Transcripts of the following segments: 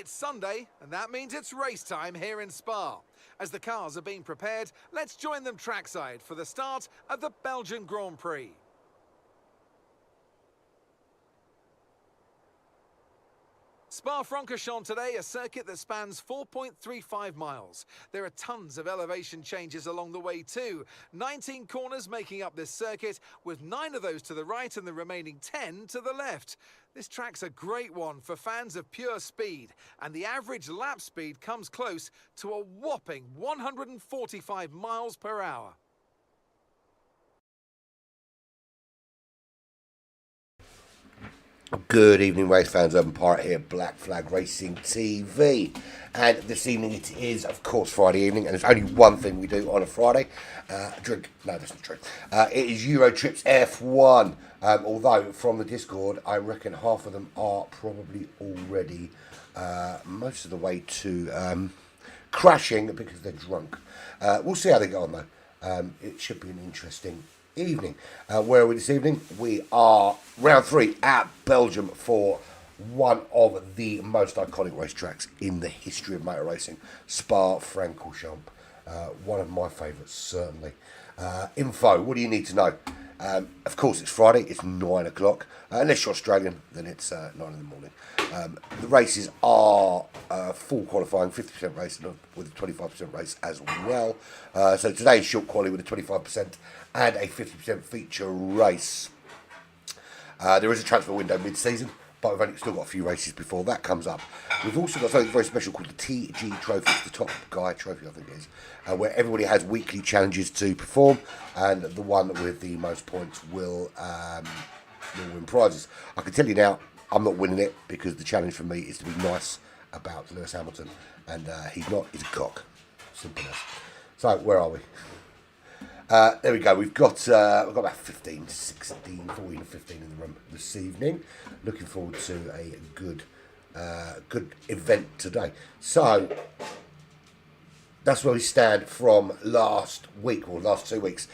It's Sunday, and that means it's race time here in Spa. As the cars are being prepared, let's join them trackside for the start of the Belgian Grand Prix. Spa-Francorchamps today, a circuit that spans 4.35 miles. There are tons of elevation changes along the way too. 19 corners making up this circuit, with 9 of those to the right and the remaining 10 to the left. This track's a great one for fans of pure speed, and the average lap speed comes close to a whopping 145 miles per hour. Good evening, race fans. Urban Pirate here, Black Flag Racing TV. And this evening it is, of course, Friday evening, and there's only one thing we do on a Friday. Drink. No, that's not true. It is Euro Tripz F1. Although, from the Discord, I reckon half of them are probably already most of the way to crashing because they're drunk. We'll see how they go on, though. It should be an interesting evening. Where are we this evening? We are round 3 at Belgium for one of the most iconic racetracks in the history of motor racing, Spa-Francorchamps. One of my favourites, certainly. Info, what do you need to know? Of course, it's Friday, it's 9 o'clock. Unless you're Australian, then it's 9 in the morning. The races are full qualifying, 50% race with a 25% race as well. So today's short quality with a 25% and a 50% feature race. There is a transfer window mid-season, but we've only still got a few races before that comes up. We've also got something very special called the TG Trophy, the Top Guy Trophy, I think it is, where everybody has weekly challenges to perform, and the one with the most points will win prizes. I can tell you now, I'm not winning it because the challenge for me is to be nice about Lewis Hamilton, and he's not. He's a cock. Simple as. So where are we? There we go. We've got about 15, 16, 14, 15 in the room this evening. Looking forward to a good event today. So that's where we stand from last week, or last 2 weeks.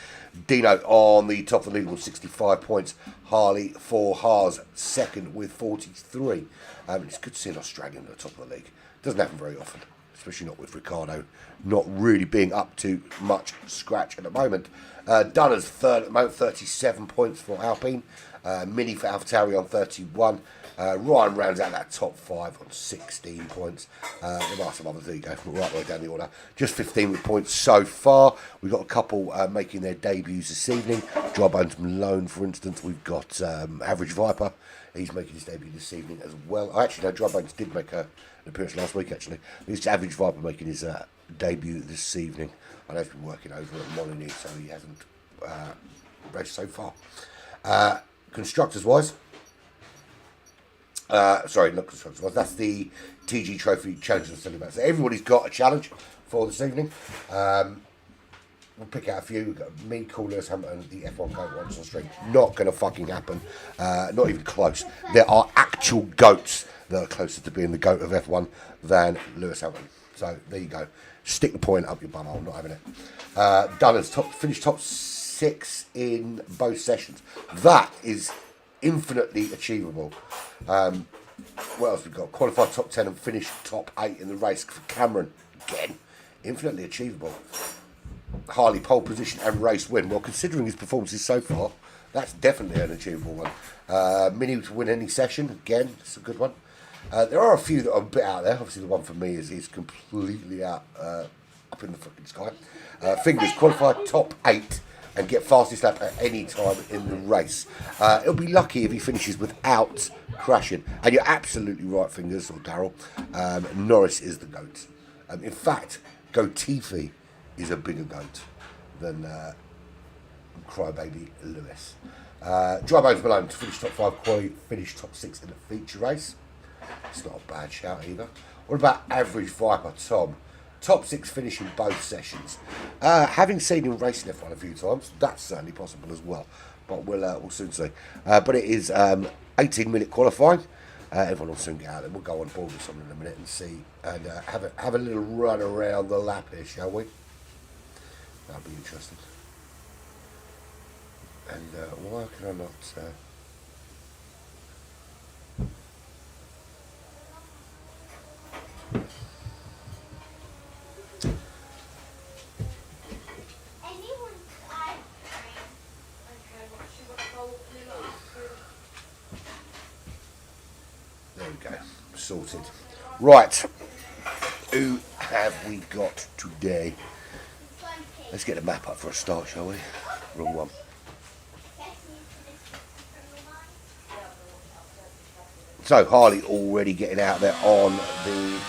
Dino on the top of the league with 65 points. Harley for Haas second with 43. It's good to see an Australian at the top of the league. Doesn't happen very often, especially not with Ricardo not really being up to much scratch at the moment. Dunner's third at the moment, 37 points for Alpine. Mini for AlphaTauri on 31. Ryan rounds out that top 5 on 16 points. There are some others, there you go, right the way down the order. Just 15 with points so far. We've got a couple making their debuts this evening. Dry Bones Malone, for instance. We've got Average Viper. He's making his debut this evening as well. Actually, no, Dry Bones did make an appearance last week, actually. It's Average Viper making his debut this evening. I know he's been working over at Molyneux, so he hasn't raced so far. Constructors-wise, sorry, not constructors-wise, that's the TG Trophy Challenge I'm telling you about. So everybody's got a challenge for this evening. We'll pick out a few. We've got me, Cool Lewis Hamilton, the F1 GOAT once on stream. Not going to fucking happen. Not even close. There are actual GOATs that are closer to being the GOAT of F1 than Lewis Hamilton. So there you go. Stick the point up your bumhole. Not having it. Dunner's finished top 6 in both sessions. That is infinitely achievable. What else we've got? Qualified top 10 and finished top 8 in the race for Cameron. Again, infinitely achievable. Harley pole position and race win. Well, considering his performances so far, that's definitely an achievable one. Mini to win any session. Again, it's a good one. There are a few that are a bit out there. Obviously, the one for me is completely out up in the fucking sky. Fingers qualified top 8 and get fastest lap at any time in the race. He'll be lucky if he finishes without crashing. And you're absolutely right, Fingers, or Daryl. Norris is the GOAT. In fact, Goatifi is a bigger GOAT than Crybaby Lewis. Dry Bones Malone to finish top 5 quality, finish top 6 in the feature race. It's not a bad shout either. What about Average Viper Tom? Top 6 finish in both sessions. Having seen him racing F1 a few times, that's certainly possible as well. But we'll soon see. But it is 18-minute qualifying. Everyone will soon get out there. We'll go on board with someone in a minute and see and have a little run around the lap here, shall we? That'll be interesting. And why can I not? There we go, sorted. Right, who have we got today? Let's get the map up for a start, shall we? Wrong one. So Harley already getting out there on an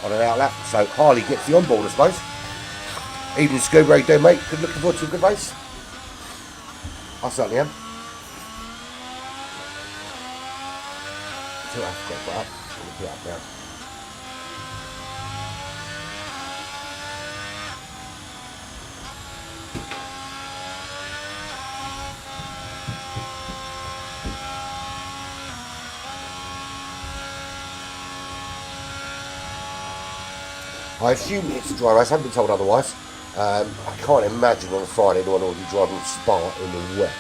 outlap. So Harley gets the onboard, I suppose. Evening, Scuba, how you doing, mate? Good, looking forward to a good race. I certainly am. So I've got to put up. I'll put it up now. I assume it's a dry race. I haven't been told otherwise. I can't imagine on a Friday anyone will be driving Spa in the wet.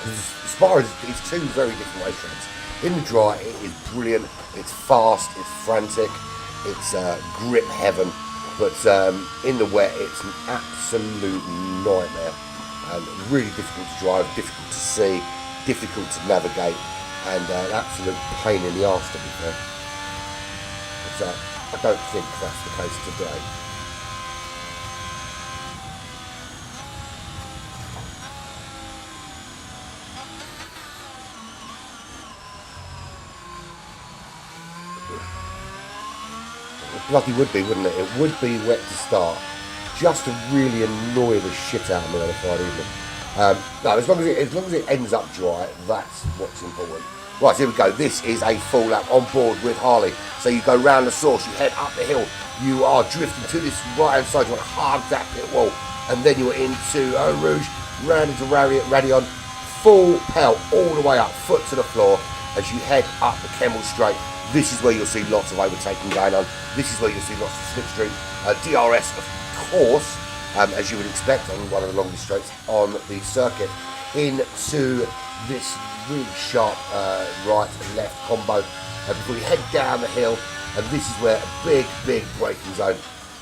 Because Spa is two very different racetracks. In the dry, it is brilliant. It's fast. It's frantic. It's grip heaven. But in the wet, it's an absolute nightmare. And really difficult to drive, difficult to see, difficult to navigate, and an absolute pain in the arse, to be fair. But, I don't think that's the case today. It bloody would be, wouldn't it? It would be wet to start, just to really annoy the shit out of me on a Friday evening. No, as long as it ends up dry, that's what's important. Right, here we go. This is a full lap on board with Harley. So you go round the source, you head up the hill, you are drifting to this right-hand side, you want to hug that pit wall, and then you're into Eau Rouge, round into Radion, full pelt all the way up, foot to the floor, as you head up the Kemmel Straight. This is where you'll see lots of overtaking going on. This is where you'll see lots of slipstream. DRS, of course, as you would expect on one of the longest straights on the circuit, into this really sharp right and left combo before you head down the hill, and this is where a big braking zone,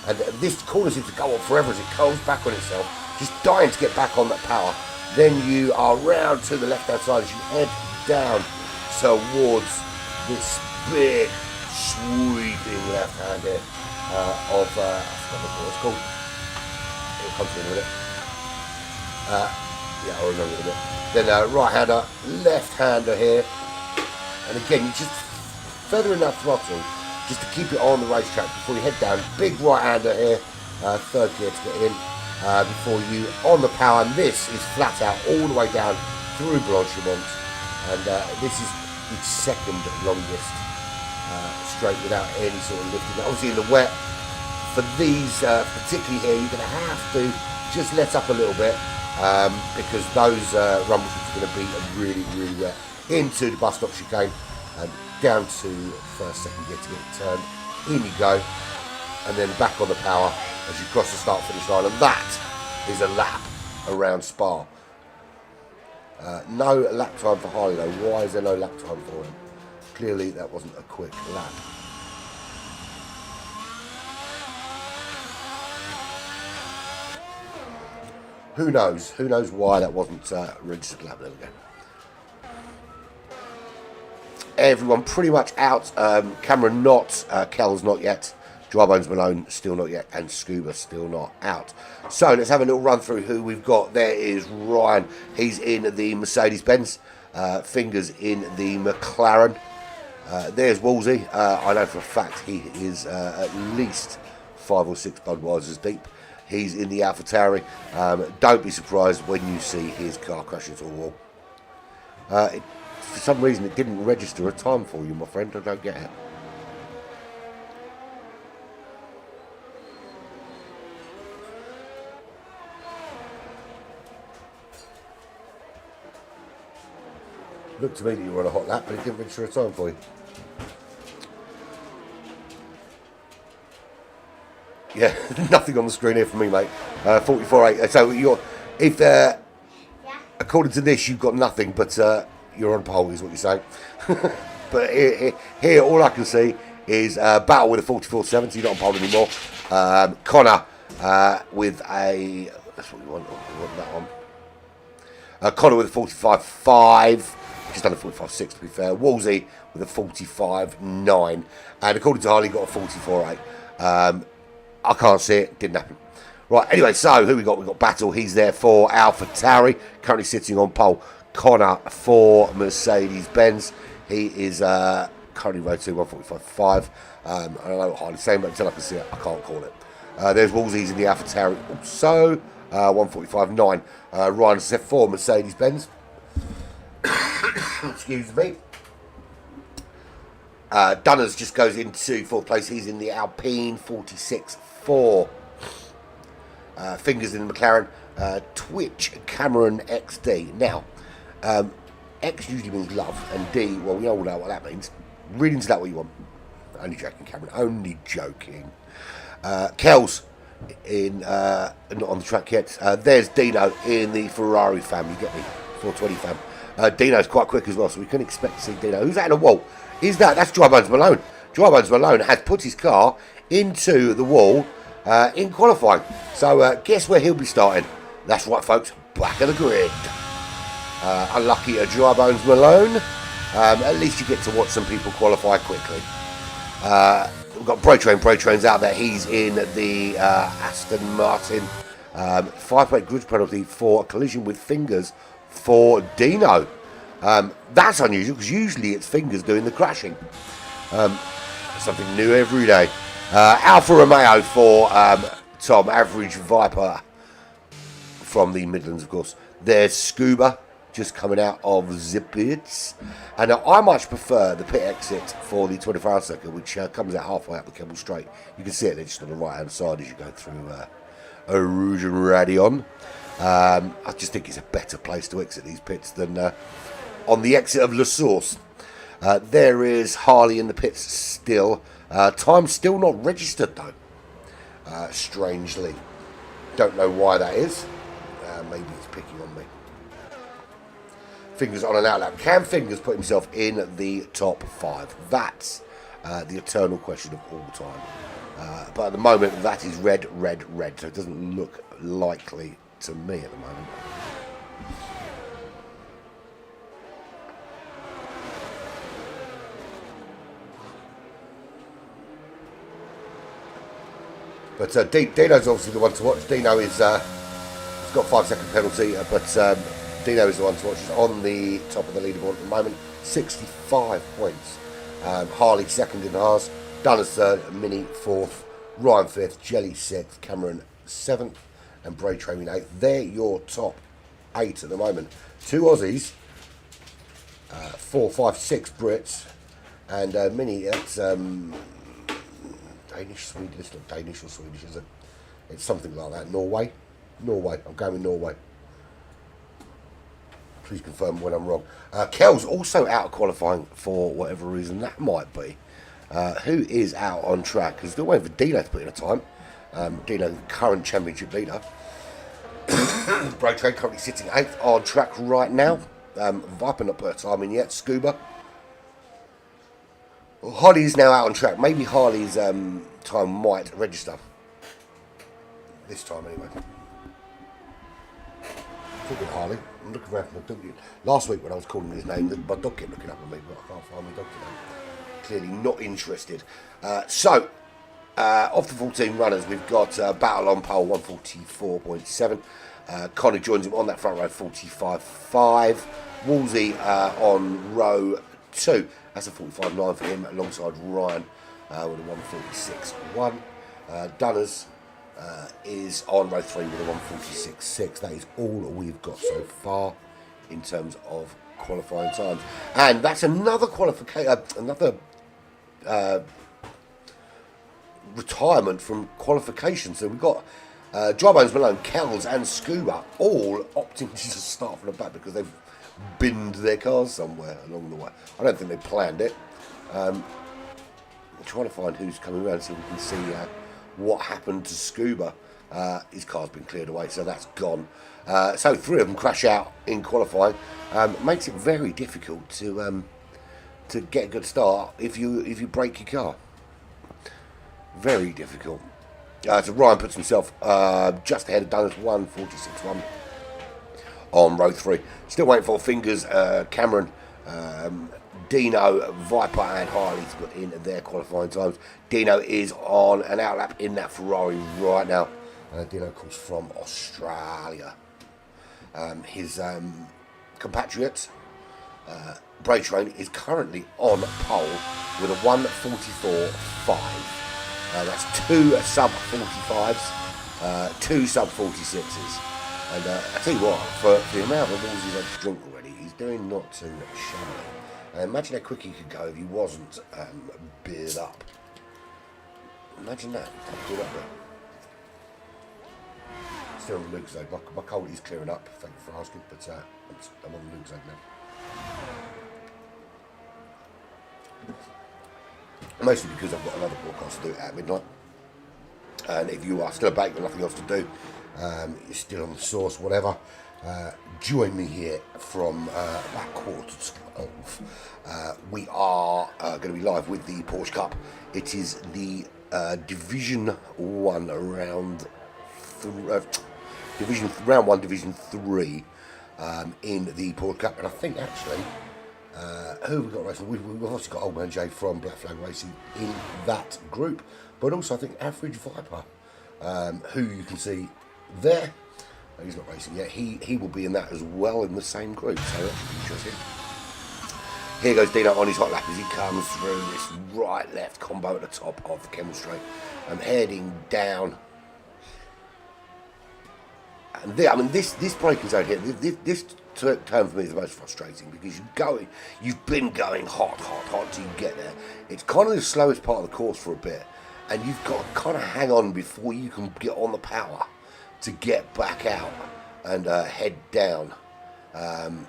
and this corner seems to go on forever as it curls back on itself, just dying to get back on that power. Then you are round to the left hand side as you head down towards this big sweeping left hand here of I forgot what it's called. It'll come to me in a minute. Yeah, I'll remember in a bit. Then right-hander, left-hander here. And again, you just feathering that throttle just to keep it on the racetrack before you head down. Big right-hander here, third gear to get in. Before you on the power. And this is flat out all the way down through Blanchimont. And this is the second longest straight without any sort of lifting. Obviously in the wet, for these, particularly here, you're going to have to just let up a little bit. Because those rumble strips are going to be really wet. Into the bus stop chicane and down to first, second gear to get it turned. In you go, and then back on the power as you cross the start finish line, and that is a lap around Spa. No lap time for Harley though. Why is there no lap time for him? Clearly that wasn't a quick lap. Who knows? Who knows why that wasn't registered lap? There we go. Everyone pretty much out. Cameron not. Kel's not yet. Drybones Malone still not yet. And Scuba still not out. So let's have a little run through who we've got. There is Ryan. He's in the Mercedes-Benz. Fingers in the McLaren. There's Wolsey. I know for a fact he is at least 5 or 6 Budweisers deep. He's in the AlphaTauri. Don't be surprised when you see his car crash into a wall. For some reason, it didn't register a time for you, my friend. I don't get it. Looked to me that you were on a hot lap, but it didn't register a time for you. Yeah, nothing on the screen here for me, mate. 44.8. So you're, if according to this, you've got nothing, but you're on pole, is what you're saying. But here, all I can see is Battle with a 44.70, not on pole anymore. Connor with a, that's what we want that one. Connor with a 45.5, just under 45.6 to be fair. Wolsey with a 45.9, and according to Harley, got a 44.8. I can't see it, didn't happen. Right, anyway, so who we got? We got Battle. He's there for AlphaTauri, currently sitting on pole. Connor for Mercedes-Benz. He is currently road 2, 145.5. I don't know what Harley's saying, but until I can see it, I can't call it. There's Wolsey's in the AlphaTauri also, 145.9. Ryan's set for Mercedes-Benz. Excuse me. Dunners just goes into 4th place. He's in the Alpine 46.4. Fingers in the McLaren. Twitch Cameron XD. Now, X usually means love, and D, well, we all know what that means. Read into that what you want. Only joking, Cameron. Only joking. Kells in not on the track yet. There's Dino in the Ferrari fam. You get me? 420 fam. Dino's quite quick as well, so we couldn't expect to see Dino. Who's that in the wall? Is that's Drybones Malone? Drybones Malone has put his car into the wall in qualifying. So guess where he'll be starting? That's right, folks. Back of the grid. Unlucky at Drybones Malone. At least you get to watch some people qualify quickly. We've got Bro-Train's out there. He's in the Aston Martin. 5-plate grid penalty for a collision with Fingers for Dino. That's unusual because usually it's Fingers doing the crashing. Something new every day. Alfa Romeo for Tom, average Viper from the Midlands, of course. There's Scuba just coming out of the pits. And I much prefer the pit exit for the 24-hour circuit, which comes out halfway up the Kemmel Straight. You can see it there just on the right-hand side as you go through Rouge and Radion. I just think it's a better place to exit these pits than on the exit of La Source. There is Harley in the pits still. Time still not registered though. Strangely. Don't know why that is. Maybe it's picking on me. Fingers on an outlap. Can Fingers put himself in the top 5? That's the eternal question of all time. But at the moment, that is red. So it doesn't look likely to me at the moment. But Dino's obviously the one to watch. Dino is he's got 5-second penalty, but Dino is the one to watch. He's on the top of the leaderboard at the moment, 65 points. Harley second in ours, Dunners third, Mini fourth, Ryan fifth, Jelly sixth, Cameron seventh, and Bray Train eighth. They're your top 8 at the moment. 2 Aussies, 4, 5, 6 Brits, and Mini. That's Danish, Swedish, not Danish or Swedish, is it? It's something like that. Norway. I'm going with Norway. Please confirm when I'm wrong. Kel's also out of qualifying for whatever reason that might be. Who is out on track? Because still waiting for Dino to put in a time. Dino, the current championship leader. Bro Train currently sitting 8th on track right now. Viper not put a time in yet. Scuba. Well, Harley's now out on track. Maybe Harley's time might register. This time anyway. Talking Harley, I'm looking around for my dog. Last week when I was calling his name, my dog kept looking up at me, but I can't find my dog today. Clearly not interested. So, off the 14 runners, we've got Battle on pole, 144.7. Connor joins him on that front row, 45.5. Wolsey on row 2. That's a 45.9 for him, alongside Ryan with a 146.1. Dunners is on row 3 with a 146.6. That is all we've got so far in terms of qualifying times. And that's another qualification, another retirement from qualification. So we've got Drybones Malone, Kells and Scuba all opting to just start from the back because they've binned their cars somewhere along the way. I don't think they planned it. We're trying to find who's coming around so we can see what happened to Scuba. His car's been cleared away, so that's gone. So 3 of them crash out in qualifying. Makes it very difficult to get a good start if you break your car. Very difficult. So Ryan puts himself just ahead of Dunners, 1:46.1 on row 3. Still waiting for Fingers, Cameron, Dino, Viper and Harley to put in their qualifying times. Dino is on an outlap in that Ferrari right now. Dino, of course, from Australia. His compatriot, Bray Train, is currently on pole with a 1:44.5. That's 2 sub-45s, 2 sub-46s. And I tell you what, for the amount of balls he's had to drink already, he's doing not too shabby. Imagine how quick he could go if he wasn't beard up. Imagine that. Do that bit. Still on the Luke zone. My cold is clearing up, thank you for asking, but I'm on the Luke zone now. Mostly because I've got another broadcast to do at midnight. And if you are still a bake with nothing else to do, you're still on the source, whatever, join me here from about 11:45. We are going to be live with the Porsche Cup. It is the Division 1 round round 1 Division 3 in the Porsche Cup, and I think actually who have we got racing? We've also got Old Man Jay from Black Flag Racing in that group, but also I think Average Viper, who you can see there. He's not racing yet. He will be in that as well in the same group, so that should be interesting. Here goes Dino on his hot lap as he comes through this right-left combo at the top of the Kemmel Straight. I'm heading down. And this braking zone here, this turn for me is the most frustrating because you've been going hot till you get there. It's kind of the slowest part of the course for a bit, and you've got to kind of hang on before you can get on the power to get back out and head down. And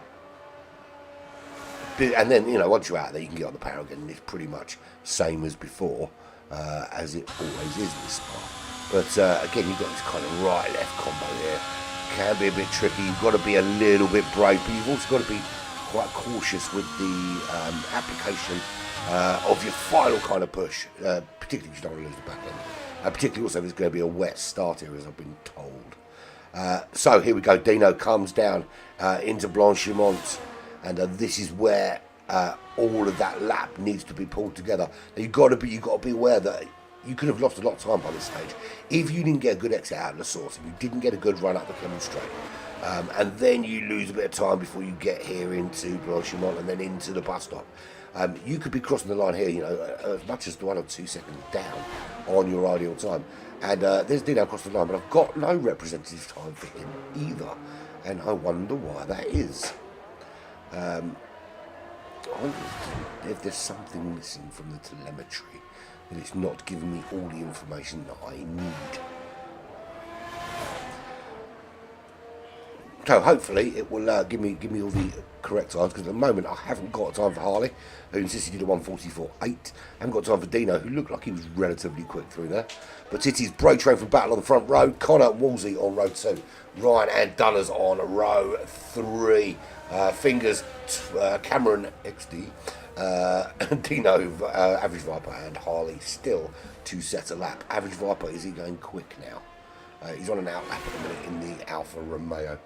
then, once you're out there, you can get on the power again, and it's pretty much same as before, as it always is this part. But again, you've got this kind of right-left combo here. Can be a bit tricky. You've got to be a little bit brave, but you've also got to be quite cautious with the application of your final kind of push, particularly if you don't want to lose the back end. Particularly also if it's going to be a wet start here, as I've been told. So here we go. Dino comes down into Blanchimont, and this is where all of that lap needs to be pulled together. Now you've got to be aware that you could have lost a lot of time by this stage if you didn't get a good exit out of the source, if you didn't get a good run up the Kemmel Straight, and then you lose a bit of time before you get here into Blanchimont and then into the bus stop. You could be crossing the line here, as much as 1 or 2 seconds down on your ideal time. And there's Dino across the line, but I've got no representative time for him either, and I wonder why that is. I wonder if there's something missing from the telemetry, that it's not giving me all the information that I need. So hopefully it will give me all the correct times, because at the moment I haven't got time for Harley, who insisted he did a 1:44.8. I haven't got time for Dino, who looked like he was relatively quick through there. But it is Bray Train from Battle on the front row, Connor Wolsey on row 2, Ryan and Dunners on row 3, Fingers, Cameron XD, Dino, Average Viper and Harley still to set a lap. Average Viper, is he going quick now? He's on an outlap at the minute in the Alfa Romeo.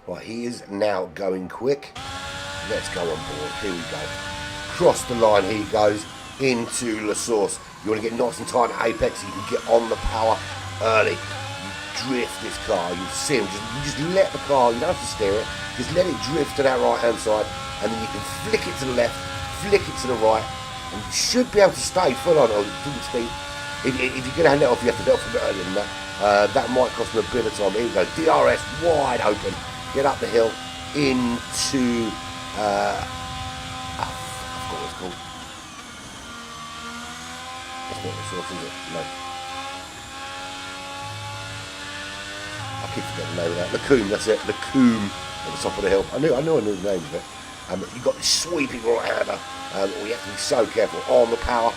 Right, he is now going quick. Let's go on board. Here we go. Cross the line, here he goes into La Source. You want to get nice and tight at apex so you can get on the power early. You drift this car, you see him, you just let the car, you don't have to steer it, just let it drift to that right hand side, and then you can flick it to the left, flick it to the right, and you should be able to stay full on. If you're going to hand it off, you have to let off a bit earlier than that. That might cost him a bit of time. Here we go, DRS wide open, get up the hill into I forgot what it's called. It's not the source, is it? No. I keep forgetting the name of that. Lacombe, that's it. Lacombe at the top of the hill. I knew the name of it. You've got this sweeping right-hander. You have to be so careful on the power.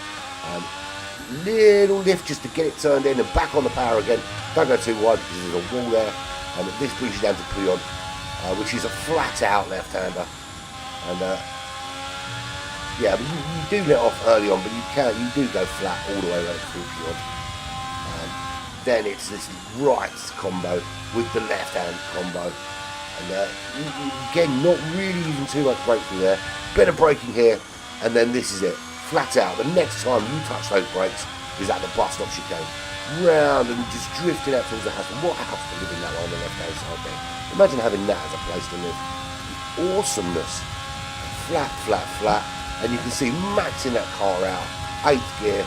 Little lift just to get it turned in and back on the power again. Don't go too wide because there's a wall there. This brings you down to Peon, which is a flat-out left-hander. And yeah, but you do let off early on, but you do go flat all the way around through Peon. Then it's this right combo with the left-hand combo. And again, not really even too much brake through there. Bit of braking here, and then this is it. Flat out. The next time you touch those brakes is at the bus stop chicane. Round and just drifting out towards the house. What house to live in that one on the left-hand side there? Imagine having that as a place to live. The awesomeness. Flat, flat, flat. And you can see maxing that car out. 8th gear.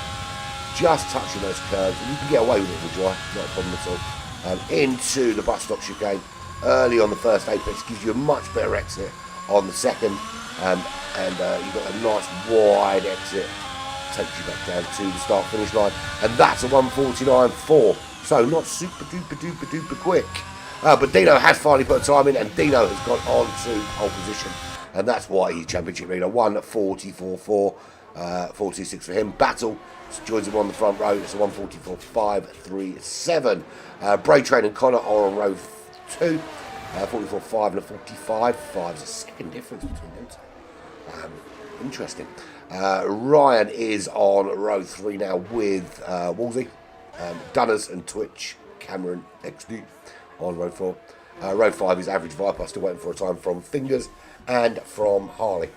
Just touching those curves. And you can get away with it in the dry. Not a problem at all. Into the bus stop chicane. Early on the first apex. Gives you a much better exit on the second. You've got a nice wide exit, takes you back down to the start finish line, and that's a 1:49.4, so not super duper quick. But Dino has finally put a time in, and Dino has got on to pole position, and that's why he's championship leader. 1:44.4, 4:26 for him. Battle joins him on the front row. It's a 1:44.537. Bray Train and Connor are on row 2. 44.5 and a 45.5 is a second difference between them two. Interesting. Ryan is on row 3 now with Wolsey, Dunners and Twitch, Cameron XD on row 4. Row 5 is Average Viper, still waiting for a time from Fingers and from Harley.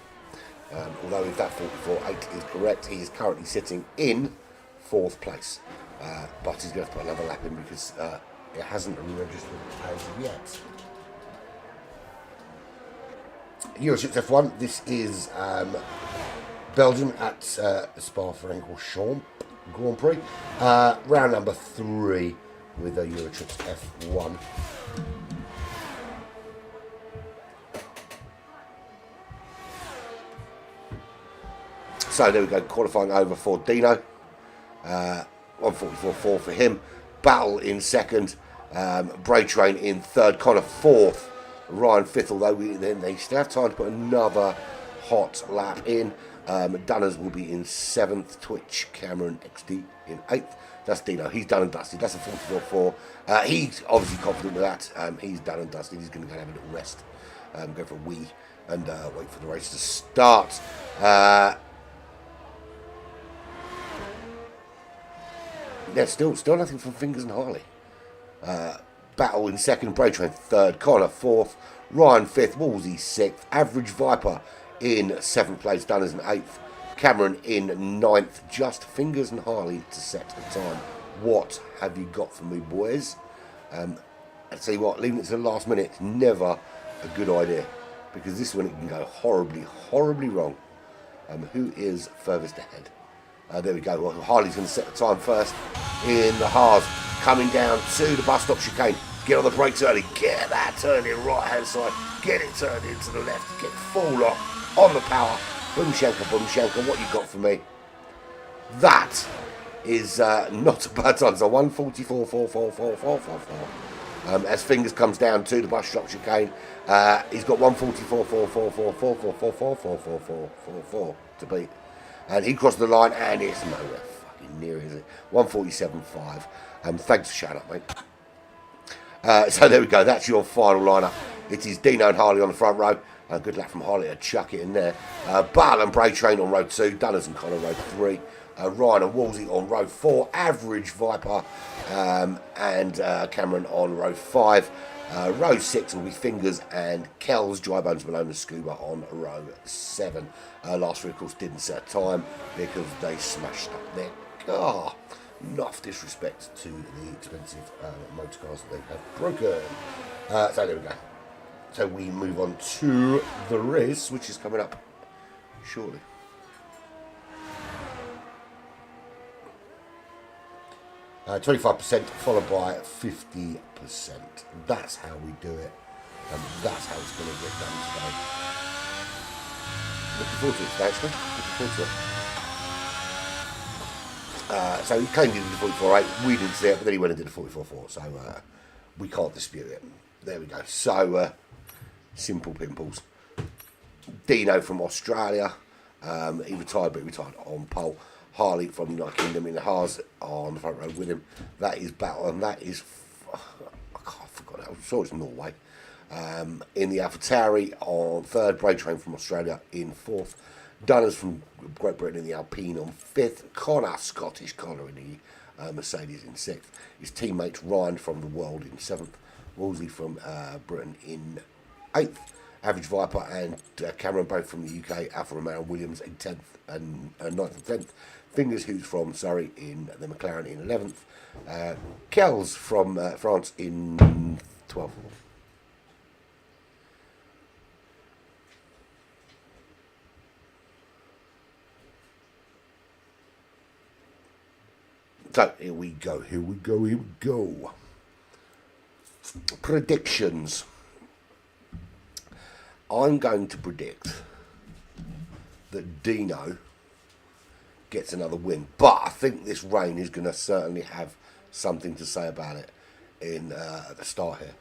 Although if that 44.8 is correct, he is currently sitting in 4th place. But he's going to have to put another lap in because it hasn't registered as yet. Euroships F1, this is Belgium at Spa-Francorchamps Grand Prix. Round number 3 with the Eurotrips F1. So there we go, qualifying over for Dino. 1:44.4 for him. Battle in 2nd. Bray Train in 3rd. Connor 4th. Ryan 5th, although they still have time to put another hot lap in. Dunners will be in 7th. Twitch, Cameron XD in 8th. That's Dino. He's done and dusted. That's a 44.4. He's obviously confident with that. He's done and dusted. He's going to go and have a little rest. Go for a wee and wait for the race to start. Yeah, still nothing from Fingers and Harley. Battle in 2nd, Bray Train 3rd, Connor 4th, Ryan 5th, Wolsey 6th, Average Viper in 7th place, Dunners in 8th, Cameron in 9th, just Fingers and Harley to set the time. What have you got for me, boys? I tell you what, leaving it to the last minute is never a good idea, because this one it can go horribly wrong. Who is furthest ahead? There we go. Well, Harley's going to set the time first in the Haas. Coming down to the bus stop chicane. Get on the brakes early. Get that turned in right hand side. Get it turned into the left. Get full lock on the power. Boom shanker. What you got for me? That is not a bad time. So 1:44.4. As Fingers comes down to the bus stop chicane, he's got 1:44.4 to beat. And he crossed the line, and it's nowhere fucking near, is it? 1:47.5. Thanks for shouting up, mate. So there we go. That's your final lineup. It is Dino and Harley on the front row. Good luck from Harley to chuck it in there. Battle and Bray Train on row 2. Dunners and Connor row 3. Ryan and Wolsey on row 4. Average Viper and Cameron on row 5. Row 6 will be Fingers and Kells, Dry Bones, Malone and Scuba on row 7. Last three, of course, didn't set time because they smashed up their car. Enough disrespect to the expensive motor cars that they have broken. So there we go. So we move on to the race, which is coming up shortly. – 25% followed by 50%. That's how we do it. And that's how it's going to get done today. Looking forward to it today, actually. Looking forward to it. So he claimed he did the 44.8. We didn't see it, but then he went and did the 44.4. So we can't dispute it. There we go. So Simple pimples. Dino from Australia. He retired, but he retired on pole. Harley from the United Kingdom in Haas on the front row with him. That is battle, and that is, I can't forget it. I'm sure it's Norway. In the AlphaTauri on third. Braid Train from Australia in fourth. Dunners from Great Britain in the Alpine on fifth. Connor, Scottish Connor, in the Mercedes in sixth. His teammates Ryan from the World in seventh. Wolseley from Britain in eighth. Average Viper and Cameron both from the UK. Alfa Romeo Williams in 10th and 9th and 10th. Fingers who's from Surrey in the McLaren in 11th. Kells from France in 12th. So here we go. Predictions. I'm going to predict that Dino gets another win, but I think this rain is going to certainly have something to say about it in at the start here.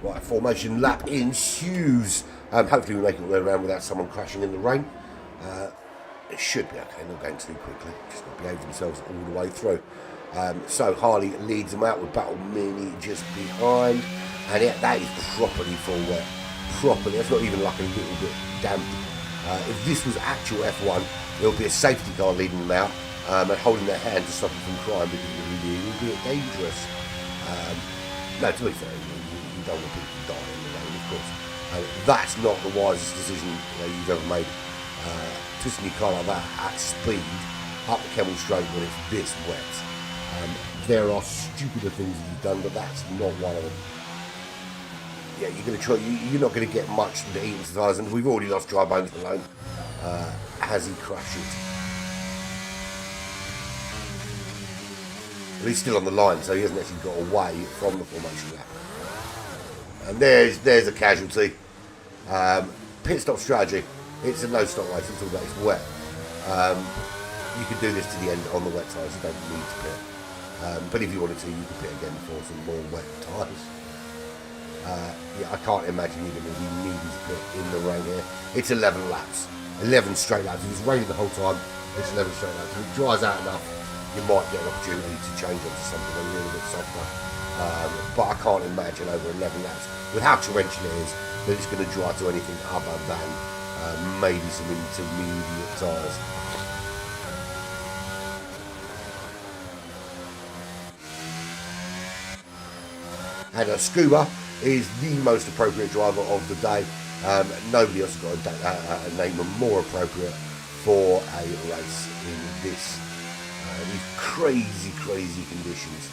Right, formation lap ensues. Hopefully we make it all the way around without someone crashing in the rain. It should be okay, not going too quickly. Just got to behave themselves all the way through. So Harley leads them out with Battle Mini just behind. And that is properly full wet. Properly, that's not even like a little bit damp. If this was actual F1, there would be a safety car leading them out and holding their hand to stop them from crying because it would be a little bit dangerous. No, to be fair, you don't want people to die in the rain, of course. That's not the wisest decision you've ever made. Twisting your car like that at speed up the Kemmel Straight when it's this wet. There are stupider things that you've done, but that's not one of them. Yeah, you're going to try. You're not going to get much to eat into the tyres, and we've already lost dry bones alone. Has he crashed it? Well, he's still on the line, so he hasn't actually got away from the formation lap. And there's a casualty. Pit stop strategy. It's a no-stop race until that it's wet. You can do this to the end on the wet tyres. You don't need to pit. But if you wanted to, you could pit again for some more wet tyres. Yeah, I can't imagine you're going to be needing to pit in the rain here. It's 11 laps. 11 straight laps. If it's raining the whole time, it's 11 straight laps. If it dries out enough, you might get an opportunity to change onto something a little bit softer. But I can't imagine over 11 laps, with how torrential it is, that it's going to dry to anything other than maybe some intermediate tyres. And Scuba is the most appropriate driver of the day. Nobody else has got a name more appropriate for a race in these crazy conditions.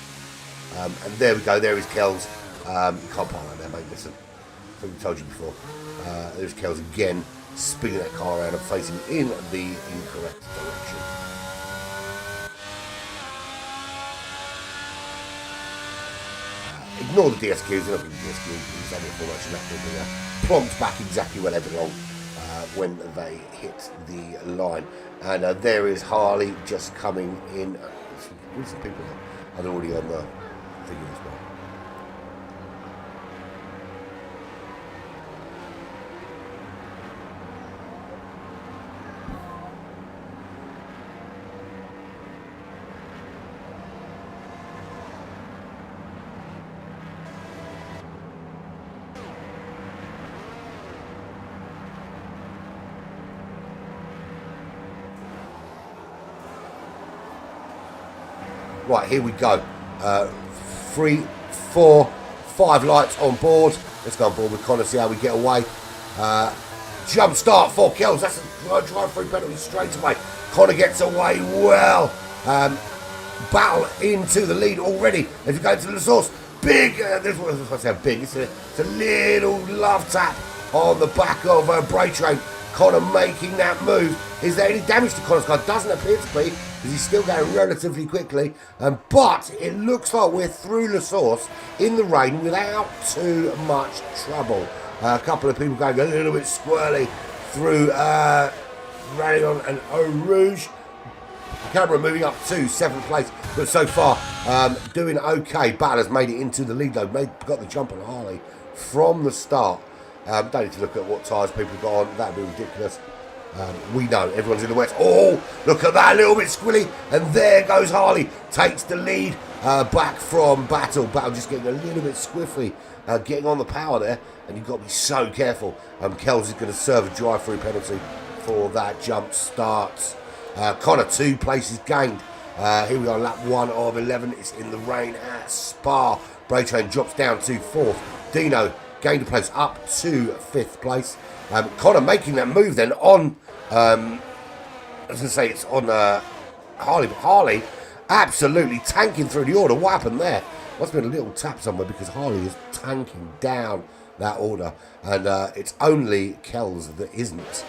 And there we go, there is Kells. You can't park like that, mate, listen. I think I told you before. There's Kells again, spinning that car around and facing in the incorrect direction. Ignore the DSQs, they're not going to be DSQs, it's only a formation lap, they're plonked back exactly where they belong when they hit the line. And there is Harley just coming in. There's some people that are already on the thing as well. Right, here we go. 3, 4, 5 lights on board. Let's go on board with Connor, see how we get away. Jump start for Kells. That's a drive-through penalty straight away. Connor gets away well. Battle into the lead already. If you go to the source, big. This was I say big. It's a little love tap on the back of Brake Train. Connor making that move. Is there any damage to Connor's car? Doesn't appear to be, because he's still going relatively quickly. But it looks like we're through the source in the rain without too much trouble. A couple of people going a little bit squirrely through Rallion and Eau Rouge. Camera moving up to 7th place, but so far doing okay. Battle has made it into the lead though. Got the jump on Harley from the start. Don't need to look at what tyres people got on. That'd be ridiculous. We know everyone's in the wet. Oh, look at that, a little bit squilly. And there goes Harley. Takes the lead back from Battle. Battle just getting a little bit squiffy. Getting on the power there. And you've got to be so careful. Kells is going to serve a drive-through penalty for that jump start. Connor, 2 places gained. Here we are, lap 1 of 11. It's in the rain at Spa. Brake Train drops down to 4th. Dino gained a place up to 5th place. Connor making that move then on, I was going to say it's on Harley, but Harley absolutely tanking through the order. What happened there? Must have been a little tap somewhere, because Harley is tanking down that order. And it's only Kells that isn't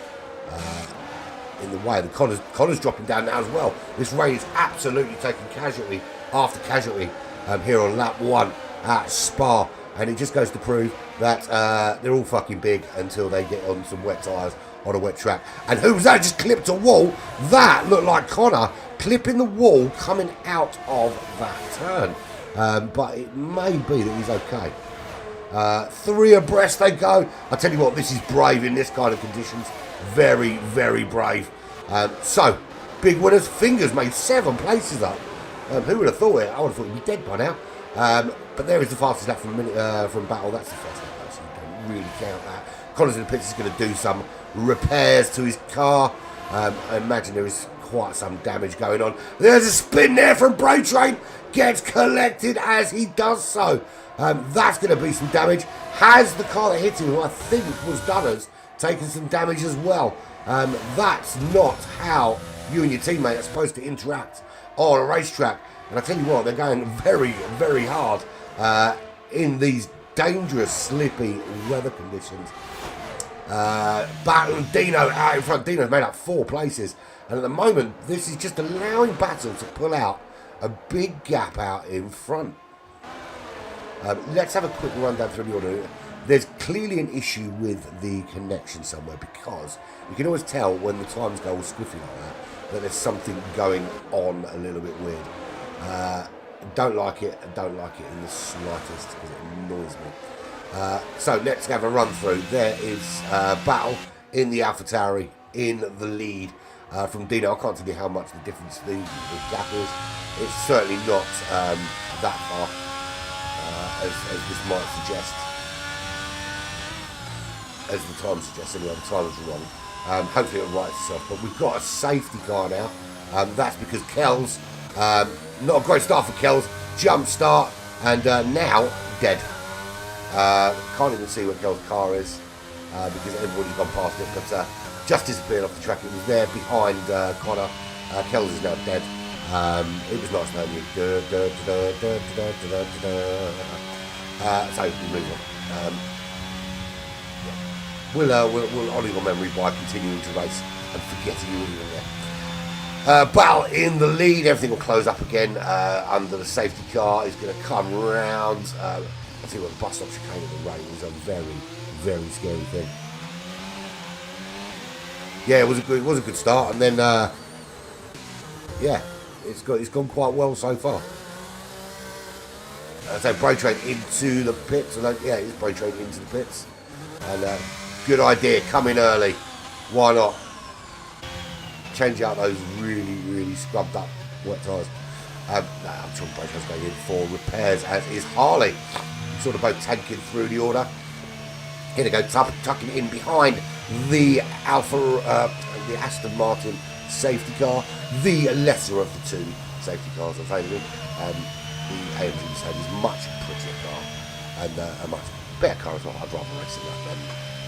in the way. Connor's dropping down now as well. This rain is absolutely taking casualty after casualty here on lap 1 at Spa. And it just goes to prove that they're all fucking big until they get on some wet tyres on a wet track. And who was that? Just clipped a wall. That looked like Connor clipping the wall coming out of that turn. But it may be that he's okay. 3 abreast they go. I tell you what, this is brave in this kind of conditions. Very, very brave. So, big winners. Fingers made 7 places up. Who would have thought it? I would have thought he'd be dead by now. But there is the fastest lap from Battle. That's the first lap, so you don't really count that. Connor's in the pits is going to do some repairs to his car. I imagine there is quite some damage going on. There's a spin there from Brake Train. Gets collected as he does so. That's going to be some damage. Has the car that hit him, who I think was Dunners, taken some damage as well? That's not how you and your teammate are supposed to interact on a racetrack. And I tell you what, they're going very, very hard in these dangerous, slippy weather conditions. Battle and Dino out in front. Dino's made up 4 places. And at the moment, this is just allowing Battle to pull out a big gap out in front. Let's have a quick rundown through the order. There's clearly an issue with the connection somewhere, because you can always tell when the times go all squiffy like that there's something going on a little bit weird. Don't like it. I don't like it in the slightest, because it annoys me. So let's have a run through. There is Battle in the AlphaTauri in the lead from Dino. I can't tell you how much the difference the gap is. It's certainly not that far as this might suggest. As the time suggests, anyway, the time is wrong. Hopefully it'll right itself. But we've got a safety car now. That's because Kells, not a great start for Kells. Jump start, and now dead. Can't even see where Kells' car is because everybody's gone past it. But just disappeared off the track. It was there behind Connor. Kells is now dead. It was nice knowing you. So we move on. We'll honour your memory by continuing to race and forgetting you were even there. Battle in the lead. Everything will close up again under the safety car. He's going to come round. I tell you what, the bus stop chicane in the rain was a very, very scary thing. Yeah, it was a good start, and then yeah, it's gone quite well so far. So Brake Train into the pits. Yeah, it's Brake Train into the pits, and good idea, come in early. Why not? Change out those really, really scrubbed up wet tyres. I'm sure Brake Train's going in for repairs, as is Harley. Sort of both tanking through the order. Here they go, tucking in behind the the Aston Martin safety car, the lesser of the two safety cars available. The AMG Mercedes is much prettier car and a much better car as well. I'd rather race in that than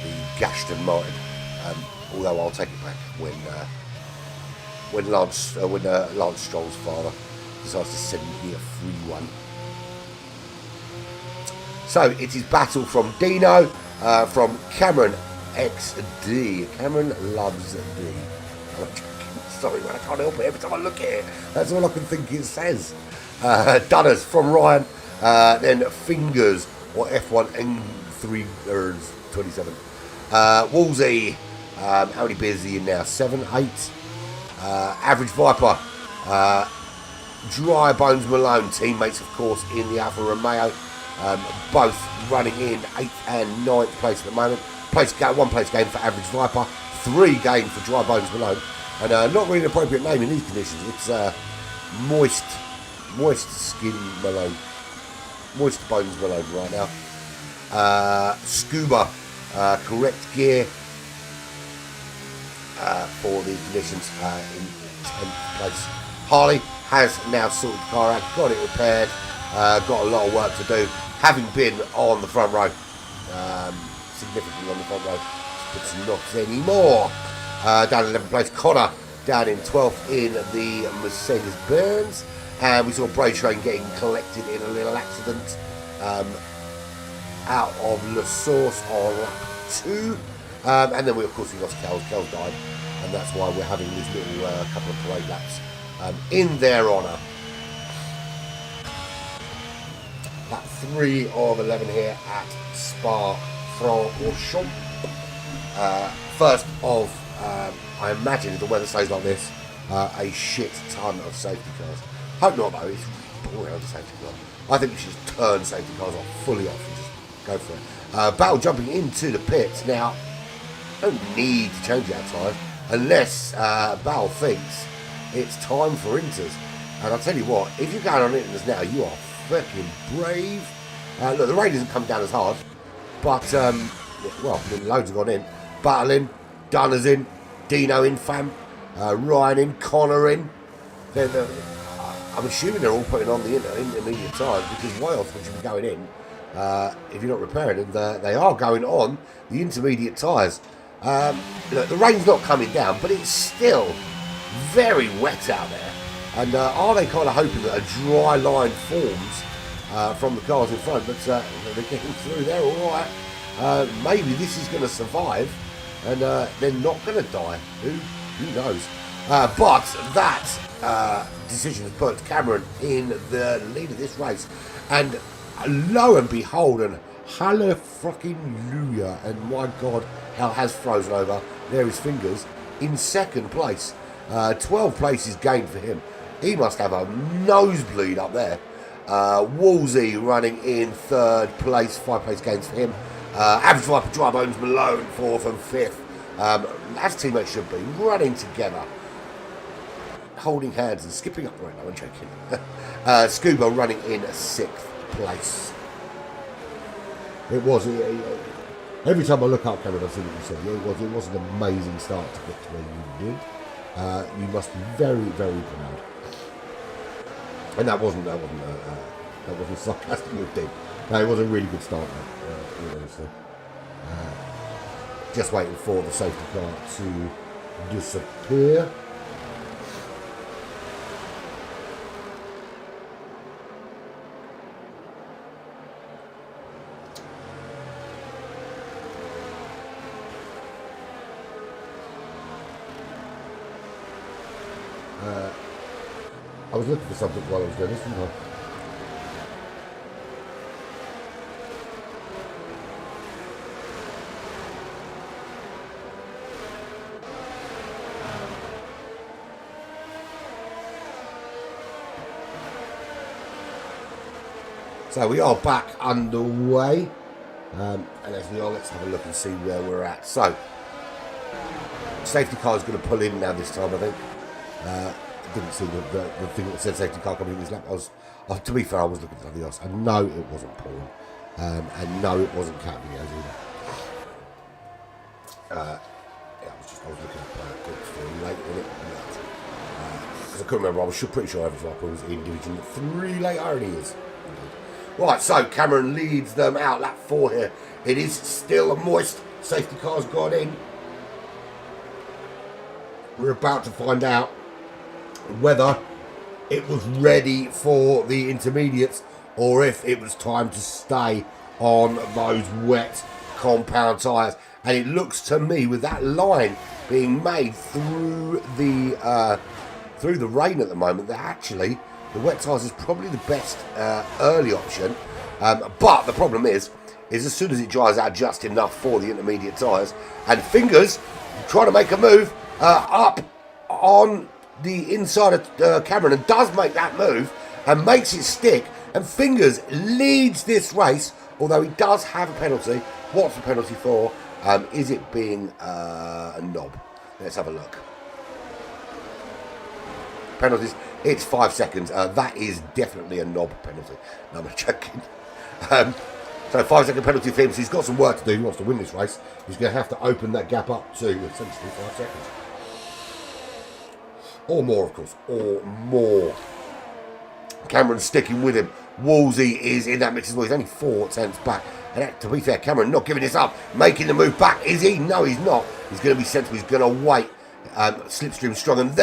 the Gaston Martin. Although I'll take it back when Lance Stroll's father decides to send me a free one. So it is battle from Dino, from Cameron XD. Cameron loves D. Sorry, man, I can't help it. Every time I look at it, that's all I can think it says. Dunners from Ryan. Then Fingers, or F1 N3 27. Woolsey, how many beers are you in now? 7, 8. Average Viper. Dry Bones Malone, teammates, of course, in the Alfa Romeo. Both running in 8th and 9th place at the moment. 1 place game for Average Viper, 3 game for Dry Bones Malone. And not really an appropriate name in these conditions. It's Moist Skin Malone. Moist Bones Malone right now. Scuba, correct gear for the conditions in 10th place. Harley has now sorted the car out, got it repaired, got a lot of work to do, having been on the front row, significantly on the front row, but not anymore. Down in 11th place, Connor down in 12th in the Mercedes-Benz, and we saw Bray Train getting collected in a little accident out of La Source on lap 2, and then we lost Kells. Kells died, and that's why we're having these little couple of parade laps in their honour. Lap 3 of 11 here at Spa-Francorchamps. First of, I imagine if the weather stays like this, a shit ton of safety cars. Hope not though, it's boring on the safety car. I think we should just turn safety cars fully off and just go for it. Battle jumping into the pits. Now, don't need to change that tyre unless Battle thinks it's time for inters. And I'll tell you what, if you're going on inters now, you are fucking brave. Look, the rain hasn't come down as hard, but, well, loads have gone in. Battling, Dunner's in, Dino in, fam, Ryan in, Connor in. I'm assuming they're all putting on the intermediate tyres, because why else would you be going in if you're not repairing them? They are going on the intermediate tyres. Look, the rain's not coming down, but it's still very wet out there. And are they kind of hoping that a dry line forms from the cars in front? But they're getting through there all right. Maybe this is going to survive, and they're not going to die. Who knows? But that decision has put Cameron in the lead of this race. And lo and behold, and hallelujah, and my God, hell has frozen over. There is Fingers in 2nd place. 12 places gained for him. He must have a nosebleed up there. Woolsey running in 3rd place. 5 place gains for him. Average Viper, Dry Bones Malone 4th and 5th. As teammates should be, running together, holding hands and skipping up. Right now, I'm joking. Scuba running in 6th place. It was. Every time I look up, Cameron, I see what you said. It was an amazing start to get to where you did. You must be very, very proud. And that wasn't sarcastic with Dean. No, it was a really good start, honestly. Just waiting for the safety car to disappear. I was looking for something while I was doing this, wasn't I? So we are back underway, and as we are, let's have a look and see where we're at. So, safety car is going to pull in now this time, I think. I didn't see the thing that said safety car coming in this lap. To be fair, I was looking at something else. And no, it wasn't Paul, and no, it wasn't Cat Videos either. Yeah, I was looking at late in it. because I couldn't remember. I was pretty sure Average Viper was in Division 3 later, and he is. Right, so Cameron leads them out lap 4 here. It is still a moist. Safety car's gone in. We're about to find out whether it was ready for the intermediates or if it was time to stay on those wet compound tyres. And it looks to me, with that line being made through the rain at the moment, that actually the wet tyres is probably the best early option. But the problem is as soon as it dries out just enough for the intermediate tyres, and Fingers trying to make a move up on the inside of Cameron, and does make that move and makes it stick, and Fingers leads this race, although he does have a penalty. What's the penalty for? Is it being a knob? Let's have a look. Penalties, it's 5 seconds. That is definitely a knob penalty. No, I'm joking. So 5 second penalty for him. So he's got some work to do. He wants to win this race. He's going to have to open that gap up to essentially 5 seconds. Or more, of course. Or more. Cameron's sticking with him. Wolsey is in that mix as well. He's only 4 tenths back. And to be fair, Cameron not giving this up. Making the move back. Is he? No, he's not. He's going to be sensible. He's going to wait. Slipstream strong. And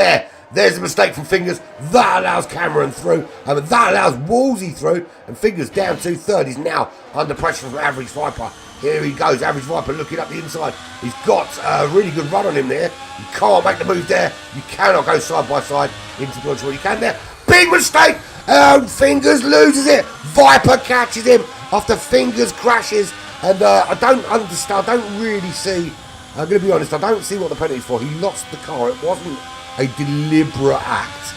there's a mistake from Fingers. That allows Cameron through. That allows Wolsey through. And Fingers down 2/3. He's now under pressure from Average Viper. Here he goes. Average Viper looking up the inside. He's got a really good run on him there. You can't make the move there. You cannot go side by side into the launch. You can there. Big mistake. Fingers loses it. Viper catches him after Fingers crashes. And I don't understand. I don't really see. I'm going to be honest. I don't see what the penalty is for. He lost the car. It wasn't a deliberate act.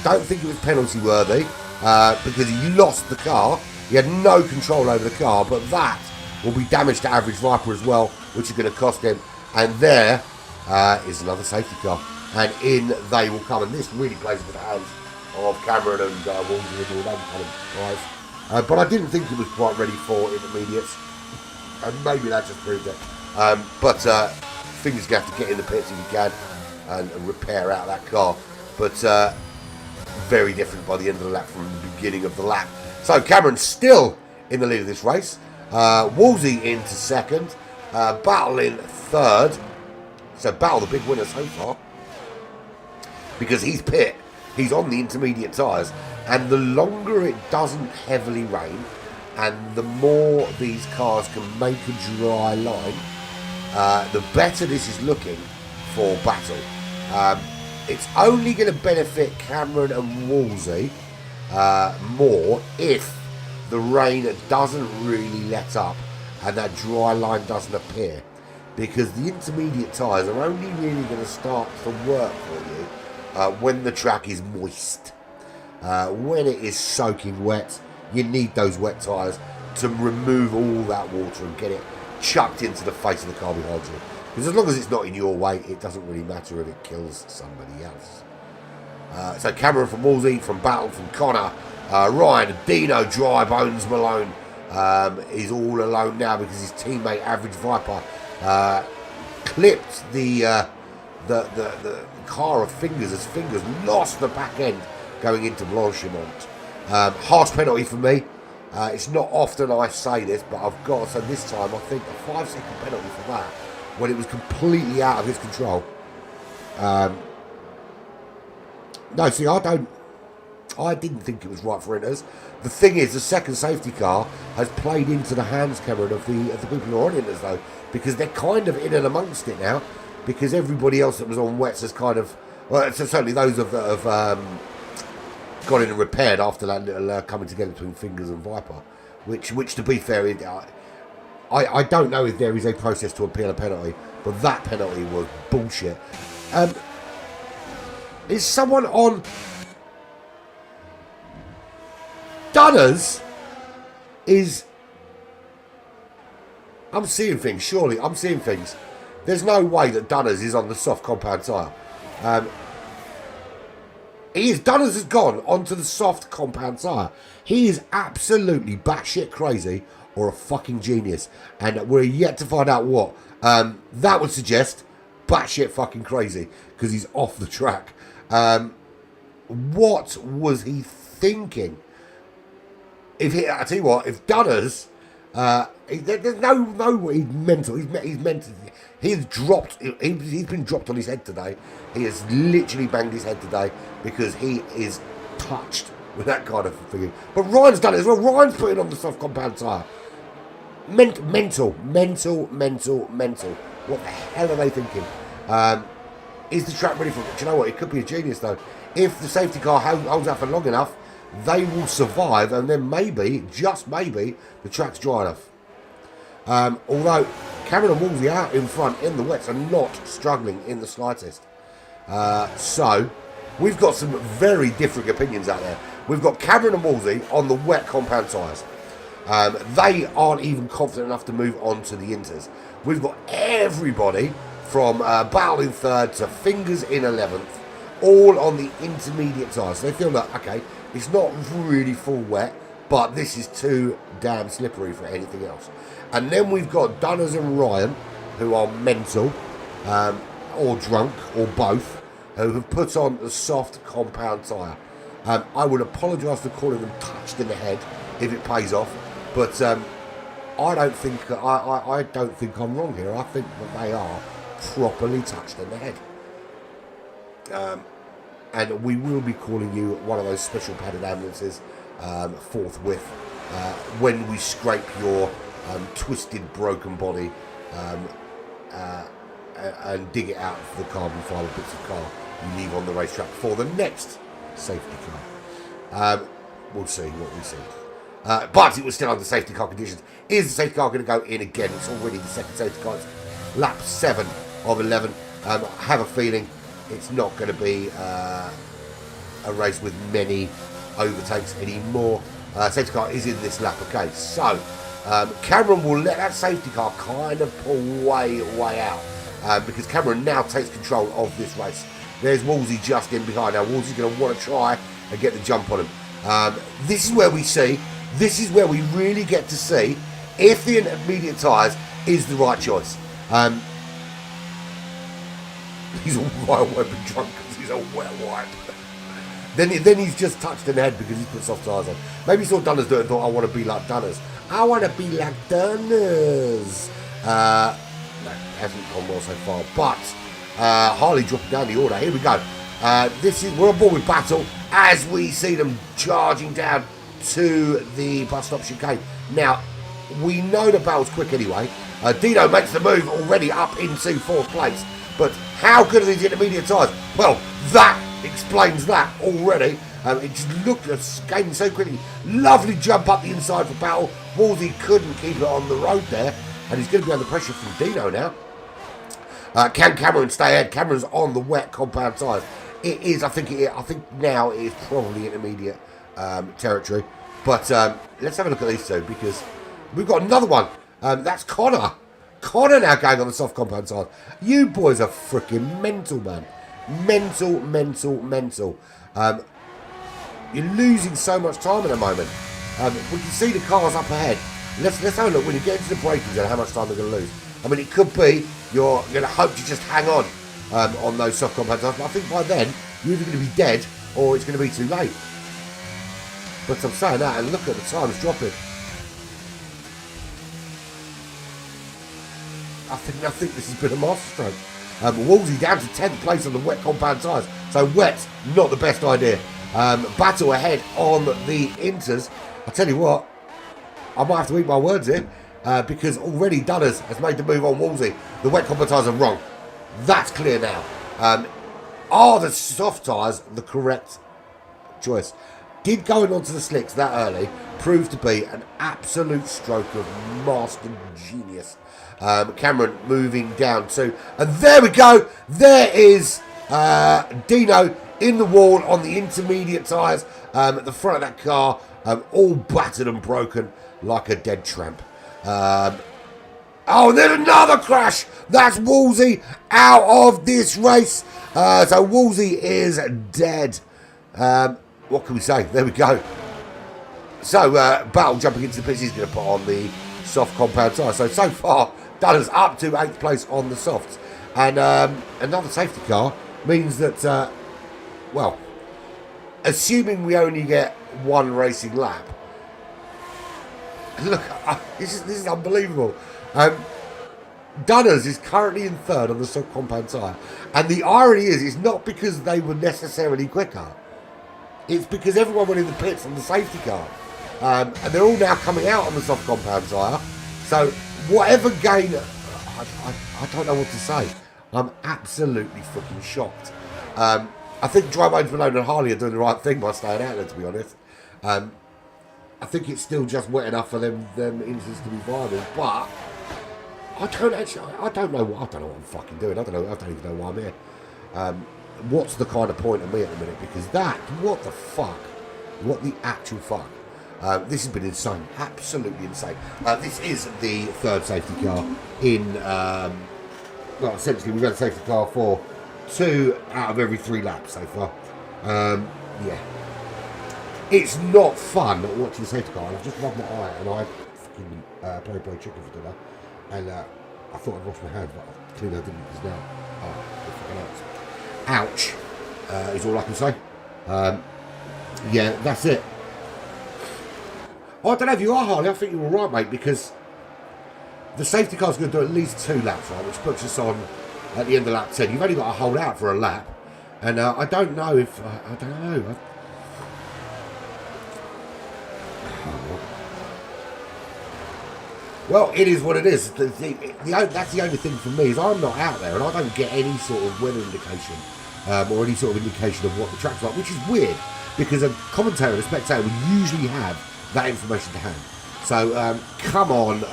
Don't think it was penalty worthy because he lost the car. He had no control over the car. But that will be damage to Average Viper as well, which is going to cost him. And there is another safety car. And in they will come. And this really plays into the hands of Cameron and Wolsey and all them kind of guys. But I didn't think it was quite ready for intermediates. And maybe that just proved it. But Fingers going to have to get in the pits if he can and repair out that car. But very different by the end of the lap from the beginning of the lap. So Cameron's still in the lead of this race. Wolsey into second. Battle in third. So Battle the big winner so far. Because he's pit. He's on the intermediate tyres. And the longer it doesn't heavily rain, and the more these cars can make a dry line, the better this is looking for Battle. It's only going to benefit Cameron and Wolsey more if the rain doesn't really let up and that dry line doesn't appear, because the intermediate tyres are only really going to start to work for you when the track is moist. When it is soaking wet, you need those wet tyres to remove all that water and get it chucked into the face of the car behind you. Because as long as it's not in your way, it doesn't really matter if it kills somebody else. So Cameron from Wolsey, from Battle, from Connor, Ryan, Dino, Dry Bones Malone is all alone now because his teammate Average Viper clipped the car of Fingers as Fingers lost the back end going into Blanchimont. Harsh penalty for me. It's not often I say this, but I've got to say this time I think a 5 second penalty for that when it was completely out of his control. No, see, I didn't think it was right for Inters. The thing is, the second safety car has played into the hands, Cameron, of the people who are on Inters, though, because they're kind of in and amongst it now, because everybody else that was on wets has kind of, well, so certainly those that have got in and repaired after that little coming together between Fingers and Viper, which to be fair, I don't know if there is a process to appeal a penalty, but that penalty was bullshit. Is someone on Dunners? I'm seeing things, surely. I'm seeing things. There's no way that Dunners is on the soft compound tyre. Dunners has gone onto the soft compound tyre. He is absolutely batshit crazy or a fucking genius. And we're yet to find out what. That would suggest batshit fucking crazy because he's off the track. What was he thinking? I tell you what, if Dunners, there's no, he's mental. He's mental. He's dropped. He's been dropped on his head today. He has literally banged his head today because he is touched with that kind of thing. But Ryan's done it as well. Ryan's putting on the soft compound tyre. Mental. What the hell are they thinking? Is the track ready for it? Do you know what? It could be a genius though. If the safety car holds out for long enough, they will survive, and then maybe, just maybe, the track's dry enough. Although Cameron and Wolsey out in front in the wets are not struggling in the slightest. So we've got some very different opinions out there. We've got Cameron and Wolsey on the wet compound tyres. They aren't even confident enough to move on to the inters. We've got everybody from Battle in third to Fingers in 11th, all on the intermediate tyres. So they feel like, okay, it's not really full wet, but this is too damn slippery for anything else. And then we've got Dunners and Ryan, who are mental, or drunk, or both, who have put on the soft compound tyre. I would apologise for calling them touched in the head if it pays off, but I don't think I'm wrong here. I think that they are properly touched in the head. And we will be calling you one of those special padded ambulances forthwith when we scrape your twisted, broken body and dig it out of the carbon fibre bits of car you leave on the racetrack for the next safety car. We'll see what we see. But it was still under safety car conditions. Is the safety car going to go in again? It's already the second safety car. It's lap 7 of 11. I have a feeling it's not going to be a race with many overtakes anymore. Safety car is in this lap. Okay, so Cameron will let that safety car kind of pull way out because Cameron now takes control of this race. There's Wolsey just in behind. Now Wolsey's going to want to try and get the jump on him. This is where we really get to see if the intermediate tyres is the right choice. He's all right weapon drunk because he's a wet wipe. Then he's just touched in the head because he's put soft tyres on. Maybe he saw Dunners do it and thought, I want to be like Dunners. I want to be like Dunners. No, hasn't gone well so far. But Harley dropping down the order. Here we go. We're on board with Battle as we see them charging down to the bus stop chicane. Now, we know the Battle's quick anyway. Dino makes the move already up into 4th place. But how good are these intermediate tyres? Well, that explains that already. It just looked skating so quickly. Lovely jump up the inside for Battle. Wolsey couldn't keep it on the road there. And he's going to be under pressure from Dino now. Can Cameron stay ahead? Cameron's on the wet compound tyres. It is, I think now it is probably intermediate territory. But let's have a look at these two because we've got another one. That's Connor. Connor now going on the soft compound tyres. You boys are freaking mental, man. Mental. You're losing so much time at the moment. We can see the cars up ahead. Let's have a look when you get into the braking zone how much time they're going to lose. I mean, it could be you're going to hope to just hang on those soft compound tyres. But I think by then you're either going to be dead or it's going to be too late. But I'm saying that, and look at the times dropping. I think this has been a masterstroke. Wolsey down to 10th place on the wet compound tyres. So wet, not the best idea. Battle ahead on the inters. I tell you what, I might have to eat my words here because already Dunners has made the move on Wolsey. The wet compound tyres are wrong. That's clear now. Are the soft tyres the correct choice? Did going onto the slicks that early prove to be an absolute stroke of master genius. Cameron moving down too. And there we go. There is Dino in the wall on the intermediate tyres at the front of that car, all battered and broken like a dead tramp. Oh, and then another crash. That's Wolsey out of this race. So Wolsey is dead. What can we say? There we go. So Battle jumping into the pits. He's going to put on the soft compound tyre. So far, Dunners up to 8th place on the softs. And another safety car means that, well, assuming we only get one racing lap. Look, this is unbelievable. Dunners is currently in third on the subcompound tyre, and the irony is, it's not because they were necessarily quicker. It's because everyone went in the pits on the safety car, and they're all now coming out on the soft compound tyre. So whatever gain, I don't know what to say. I'm absolutely fucking shocked. I think Dry Bones Malone and Harley are doing the right thing by staying out there, to be honest. I think it's still just wet enough for them engines to be viable, but I don't know what I'm fucking doing. I don't even know why I'm here. What's the kind of point of me at the minute? Because what the fuck? What the actual fuck? This has been insane, absolutely insane. This is the third safety car in, well, essentially we've had a safety car for 2 out of every 3 laps so far. Yeah. It's not fun watching the safety car. I've just rubbed my eye and I fucking peri chicken for dinner. And I thought I'd wash my hands, but clearly I didn't because now, it fucking hurts. Ouch, is all I can say. Yeah, that's it. I don't know if you are, Harley. I think you're all right, mate, because the safety car's going to do at least 2 laps, right, which puts us on at the end of lap 10. You've only got to hold out for a lap, and I don't know if I don't know. Well, it is what it is. That's the only thing for me is I'm not out there, and I don't get any sort of weather indication or any sort of indication of what the track's like, which is weird because a commentator and a spectator would usually have that information to hand. So come on,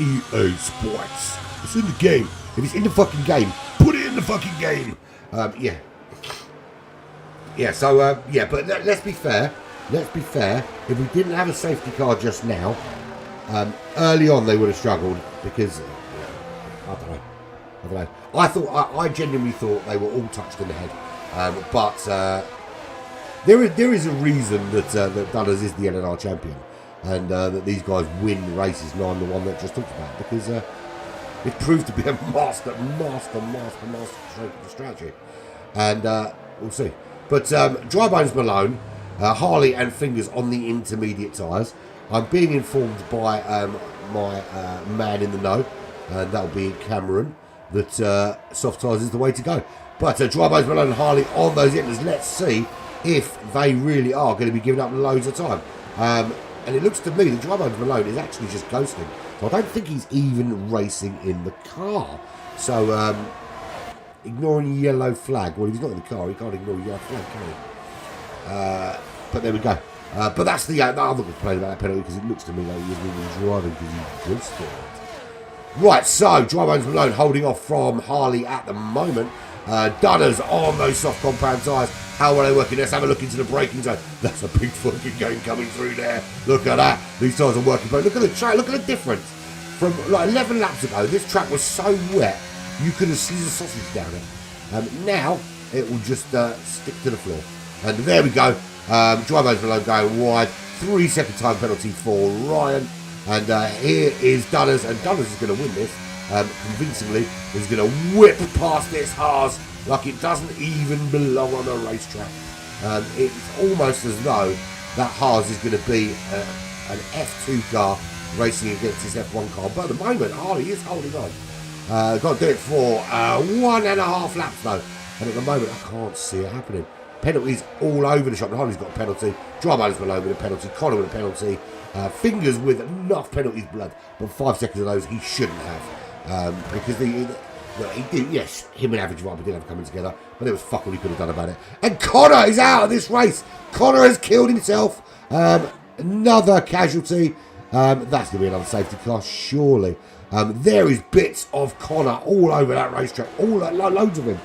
EA Sports. It's in the game. If it's in the fucking game, put it in the fucking game. Yeah. Yeah, so, yeah, but let's be fair. Let's be fair. If we didn't have a safety car just now, early on they would have struggled because, I don't know. I genuinely thought they were all touched in the head. But there is a reason that Dunners is the NNR champion, and that these guys win races, and I'm the one that just talked about, because it proved to be a master strategy, and we'll see. But Dry Bones Malone, Harley and Fingers on the intermediate tyres. I'm being informed by my man in the know, and that'll be Cameron, that soft tyres is the way to go. But Dry Bones Malone and Harley on those inters. Let's see if they really are going to be giving up loads of time. And it looks to me that Dry Bones Malone is actually just ghosting. So I don't think he's even racing in the car. So ignoring the yellow flag. Well, if he's not in the car, he can't ignore the yellow flag, can he? But there we go. But that's the... I'm not going to complain about that penalty because it looks to me like he isn't even driving because he ghosted. Right, so Dry Bones Malone holding off from Harley at the moment. Dunners on those soft compound tyres. How are they working? Let's have a look into the braking zone. That's a big fucking game coming through there. Look at that. These tyres are working. But look at the track. Look at the difference. From like 11 laps ago, this track was so wet, you could have squeezed a sausage down it. Now, it will just stick to the floor. And there we go. Dry Bones Malone going wide. 3-second time penalty for Ryan. And here is Dunners. And Dunners is going to win this. Convincingly. He's going to whip past this Haas like it doesn't even belong on a racetrack. It's almost as though that Haas is going to be an F2 car racing against his F1 car. But at the moment, Harley is holding on. Got to do it for 1.5 laps though. And at the moment, I can't see it happening. Penalties all over the shop. Harley's got a penalty. Dry Bones Malone with a penalty. Connor with a penalty. Fingers with enough penalties blood. But 5 seconds of those he shouldn't have. Because he did, yes, him and Average Viper did have coming together. But there was fuck all he could have done about it. And Connor is out of this race. Connor has killed himself. Another casualty. That's going to be another safety car, surely. There is bits of Connor all over that racetrack. Loads of him.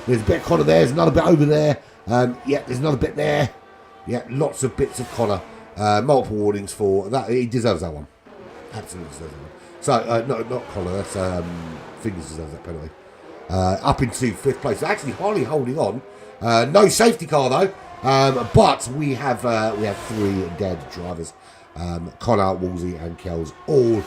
There's a bit of Connor there. There's another bit over there. Yeah, there's another bit there. Yeah, lots of bits of Connor. Multiple warnings for that. He deserves that one. Absolutely deserves that one. So, no, not Connor. That's Fingers deserves that penalty. Up into 5th place. Actually, Harley holding on. No safety car though. But we have 3 dead drivers. Connor, Wolsey, and Kells all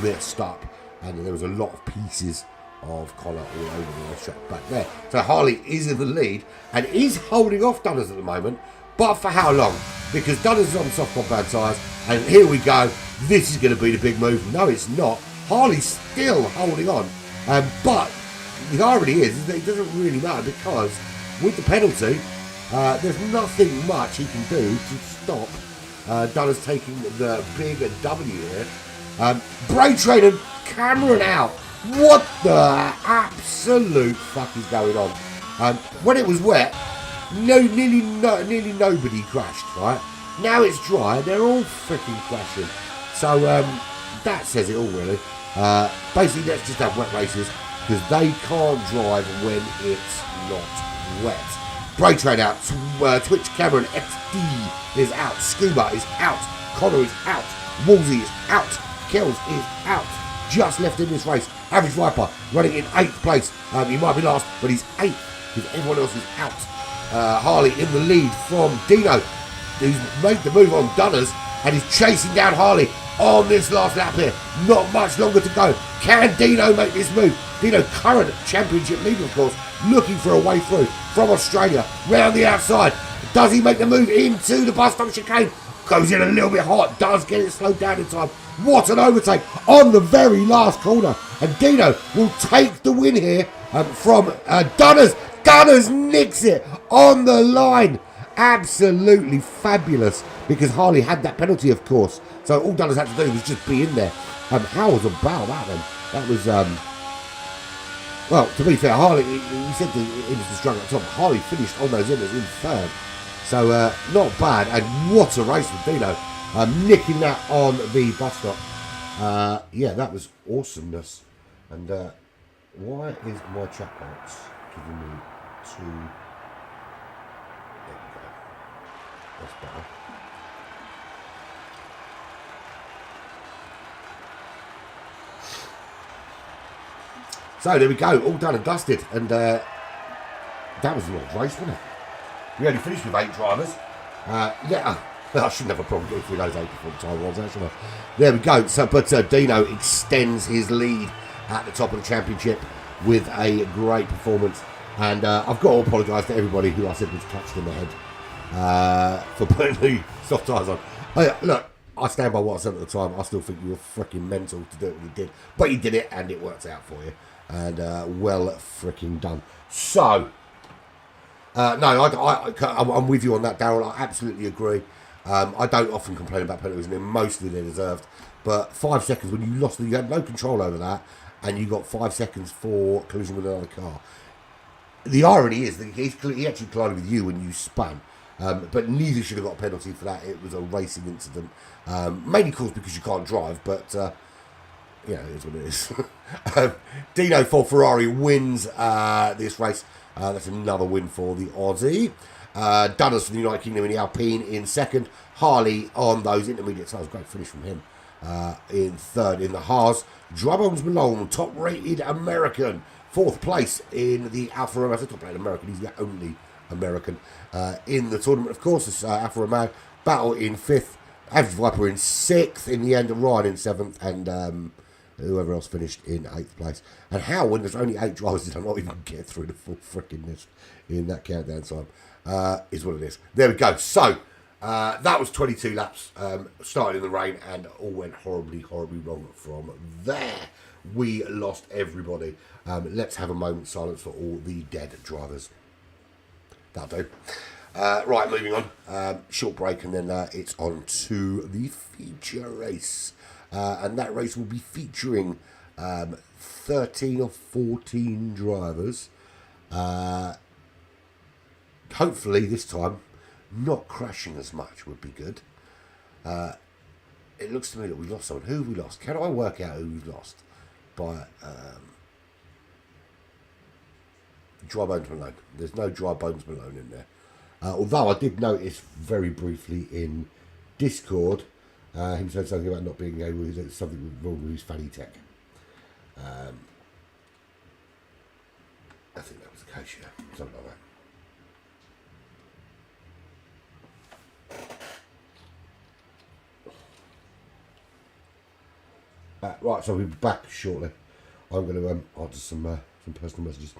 messed up, and there was a lot of pieces of collar all over the track back there. So Harley is in the lead and is holding off Dunners at the moment, but for how long? Because Dunners is on soft compound tyres, and here we go. This is going to be the big move. No, it's not. Harley's still holding on, but the irony is that it doesn't really matter, because with the penalty, there's nothing much he can do to stop Dunners taking the big W here. Brain Train and Cameron out. What the absolute fuck is going on? When it was wet, nearly nobody crashed, right? Now it's dry, they're all freaking crashing. So that says it all, really. Basically, let's just have wet races, because they can't drive when it's not wet. Brain Train out, Twitch Cameron XD is out, Scuba is out, Connor is out, Woolsey is out, Kells is out. Just left in this race. Average Viper running in 8th place. He might be last, but he's 8th because everyone else is out. Harley in the lead from Dino, who's made the move on Dunners and is chasing down Harley on this last lap here. Not much longer to go. Can Dino make this move? Dino, current championship leader, of course, looking for a way through from Australia. Round the outside. Does he make the move into the bus stop chicane? Goes in a little bit hot. Does get it slowed down in time. What an overtake on the very last corner. And Dino will take the win here from Dunners. Dunners nicks it on the line. Absolutely fabulous, because Harley had that penalty, of course. So all Dunners had to do was just be in there. How was about that then? That was, well, to be fair, Harley, he said the industry struggle at the top. Harley finished on those inners in 3rd. So not bad. And what a race with Dino. Nicking that on the bus stop. Yeah, that was awesomeness. And why is my chat box giving me 2? There we go. That's better. So there we go, all done and dusted. And that was a lot of race, wasn't it? We only finished with 8 drivers. Yeah. I shouldn't have a problem getting through those 8 before the time was, actually. There we go. So, but Dino extends his lead at the top of the championship with a great performance. And I've got to apologise to everybody who I said was touched in the head for putting the soft tyres on. Look, I stand by what I said at the time. I still think you were freaking mental to do it when you did. But you did it, and it worked out for you. And well freaking done. So, no, I'm with you on that, Daryl. I absolutely agree. I don't often complain about penalties, and mostly they're deserved. But 5 seconds, when you lost, you had no control over that, and you got 5 seconds for collision with another car. The irony is that he actually collided with you when you spun, but neither should have got a penalty for that. It was a racing incident, mainly caused because you can't drive, but you know, it is what it is. Dino for Ferrari wins this race. That's another win for the Aussie. Dunners for the United Kingdom in the Alpine in 2nd. Harley on those intermediate tyres. Great finish from him. In 3rd in the Haas. Drummonds Malone, top-rated American. 4th place in the Alfa Romeo. Top-rated American. He's the only American in the tournament. Of course, it's Alfa Romeo. Battle in 5th. Average Viper in 6th. In the end, Ryan in 7th. And whoever else finished in 8th place. And how, when there's only 8 drivers, did I not even get through the full freaking list in that countdown time? Is what it is. There we go. So, that was 22 laps, started in the rain, and all went horribly, horribly wrong from there. We lost everybody. Let's have a moment's silence for all the dead drivers. That'll do. Right, moving on. Short break, and then it's on to the feature race. And that race will be featuring 13 or 14 drivers. Hopefully this time not crashing as much would be good. It looks to me that we've lost someone. Who have we lost? Can I work out who we've lost? By Dry Bones Malone. There's no Dry Bones Malone in there. Although I did notice very briefly in Discord, he said something about not being able to do something wrong with his fanny tech. I think that was the case, yeah. Something like that. Right, so we'll be back shortly I'm going to answer some personal messages.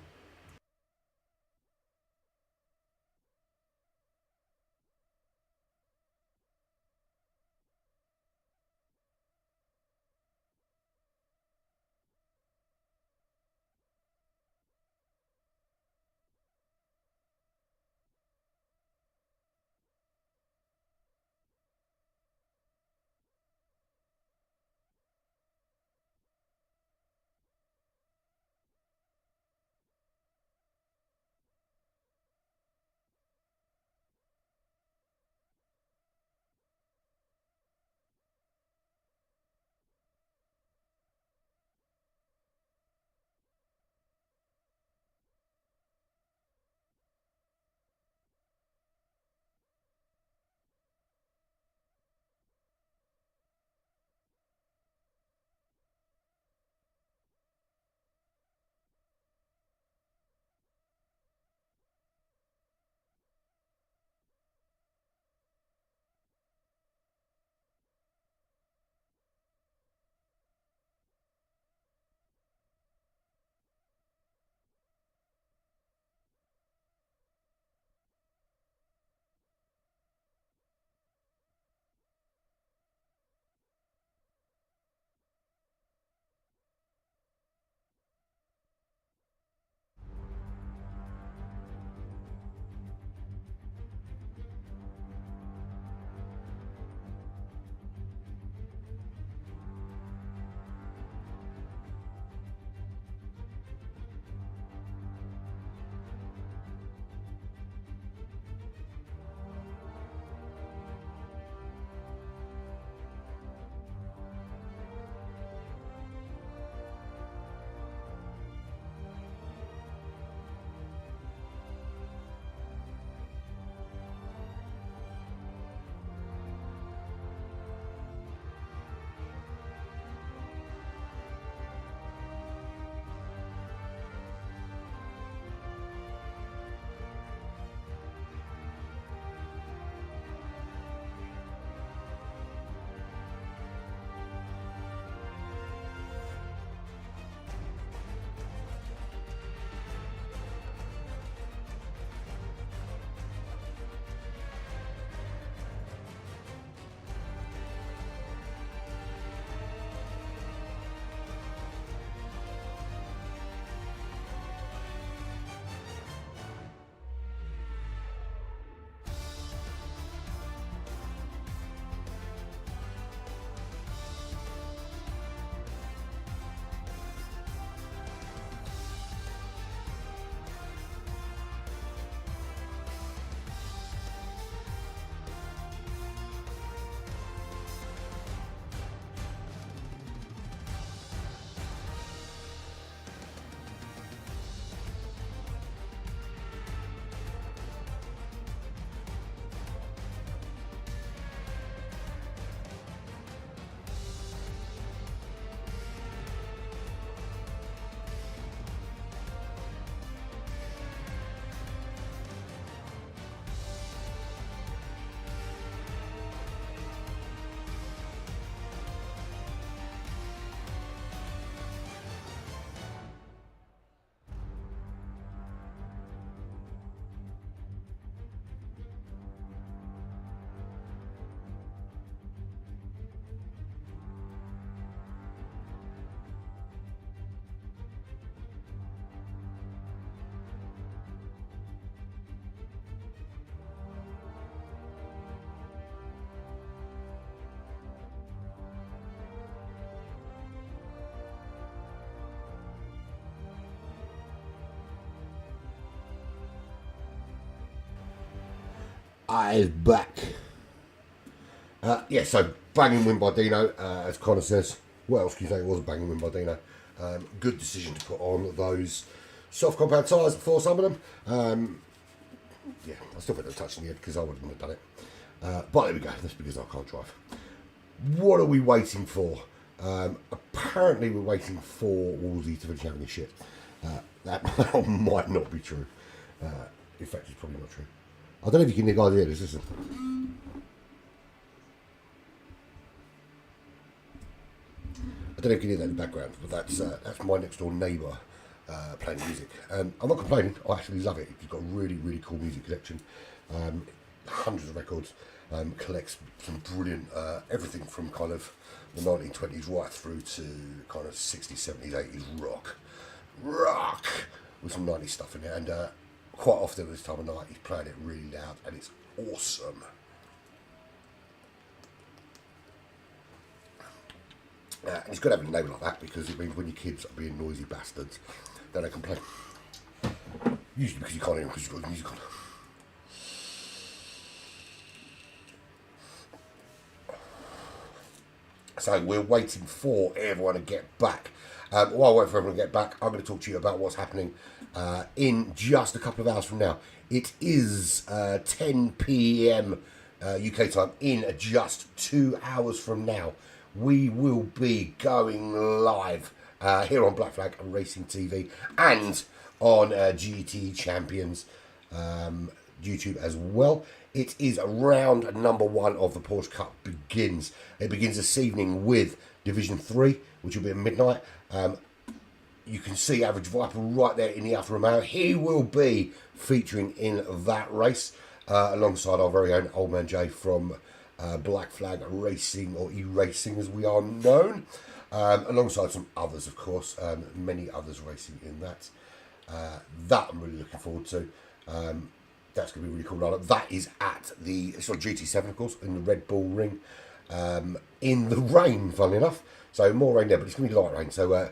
I is back. Yeah, so banging win by Dino, as Connor says. What else can you say? It was a banging win by Dino. Good decision to put on those soft compound tyres for some of them. Yeah, I still think they're touching the head because I wouldn't have done it. But there we go. That's because I can't drive. What are we waiting for? Apparently we're waiting for Wolsey to finish having his shit. That might not be true. In fact, it's probably not true. I don't know if you can hear guys hear this. Listen. I don't know if you can hear that in the background, but that's my next door neighbour playing music. I'm not complaining. I actually love it. He's got a really, really cool music collection. Hundreds of records. Collects some brilliant everything from kind of the 1920s right through to kind of 60s, 70s, 80s rock with some 90s stuff in it. And quite often at this time of night, he's playing it really loud, and it's awesome. And it's good having a neighbour like that, because it means when your kids are being noisy bastards, then they complain. Usually because you can't hear them because you've got the music on. So we're waiting for everyone to get back. While I wait for everyone to get back, I'm going to talk to you about what's happening in just a couple of hours from now. It is 10 p.m. UK time. In just 2 hours from now, we will be going live here on Black Flag and Racing TV and on GT Champions YouTube as well. It is round number 1 of the Porsche Cup begins. It begins this evening with Division 3, which will be at midnight. You can see Average Viper right there in the Alfa Romeo. He will be featuring in that race alongside our very own Old Man Jay from Black Flag Racing, or E-Racing as we are known. Alongside some others, of course. Many others racing in that. That I'm really looking forward to. That's going to be really cool lineup. That is at the GT7, of course, in the Red Bull Ring, in the rain, funnily enough. So more rain there, but it's going to be light rain. So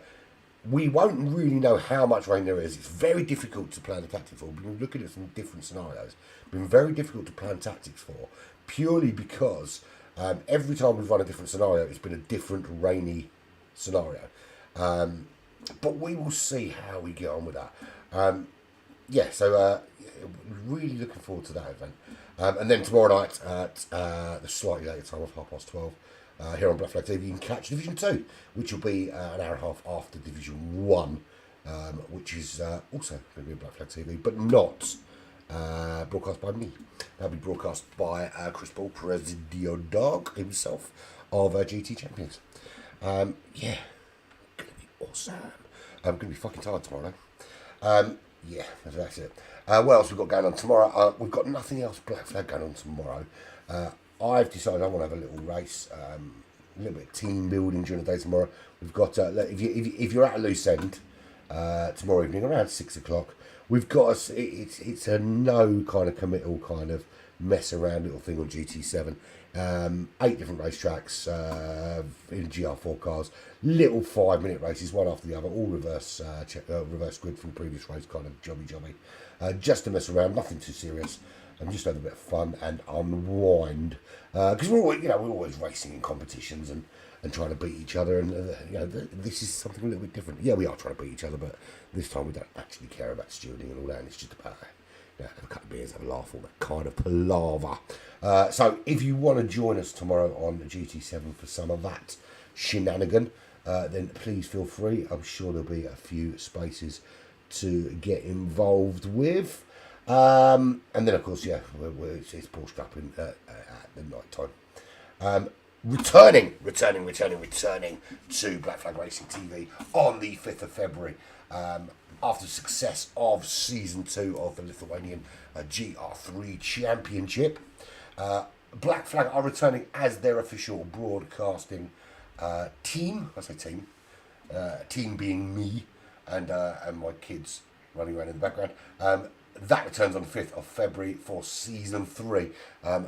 we won't really know how much rain there is. It's very difficult to plan a tactic for. We've been looking at some different scenarios. It's been very difficult to plan tactics for, purely because every time we've run a different scenario, it's been a different rainy scenario. But we will see how we get on with that. So really looking forward to that event. And then tomorrow night at the slightly later time of 12:30 here on Black Flag TV, you can catch Division 2, which will be an hour and a half after Division 1, which is also going to be on Black Flag TV, but not broadcast by me. That'll be broadcast by Chris Ball, Presidio Dog himself of GT Champions. Going to be awesome. I'm going to be fucking tired tomorrow, though. Yeah, that's it. What else we've got going on tomorrow? We've got nothing else Black Flag going on tomorrow. I've decided I want to have a little race, a little bit of team building during the day tomorrow. We've got, if you're at a loose end tomorrow evening around 6 o'clock, we've got it's a no kind of committal kind of mess around little thing on GT7. 8 different racetracks in GR4 cars, little 5-minute races, one after the other, all reverse grid from the previous race, kind of jobby, just to mess around, nothing too serious, and just have a bit of fun and unwind, because we're always racing in competitions and trying to beat each other, and this is something a little bit different. Yeah, we are trying to beat each other, but this time we don't actually care about stewarding and all that, and it's just about have a couple of beers, have a laugh, all that kind of palaver. So if you want to join us tomorrow on GT7 for some of that shenanigan, then please feel free. I'm sure there'll be a few spaces to get involved with. And then, of course, it's Porsche Cup at the night time. Returning to Black Flag Racing TV on the 5th of February. After the success of Season 2 of the Lithuanian GR3 Championship, Black Flag are returning as their official broadcasting team. I say team. Team being me and my kids running around in the background. That returns on the 5th of February for Season 3.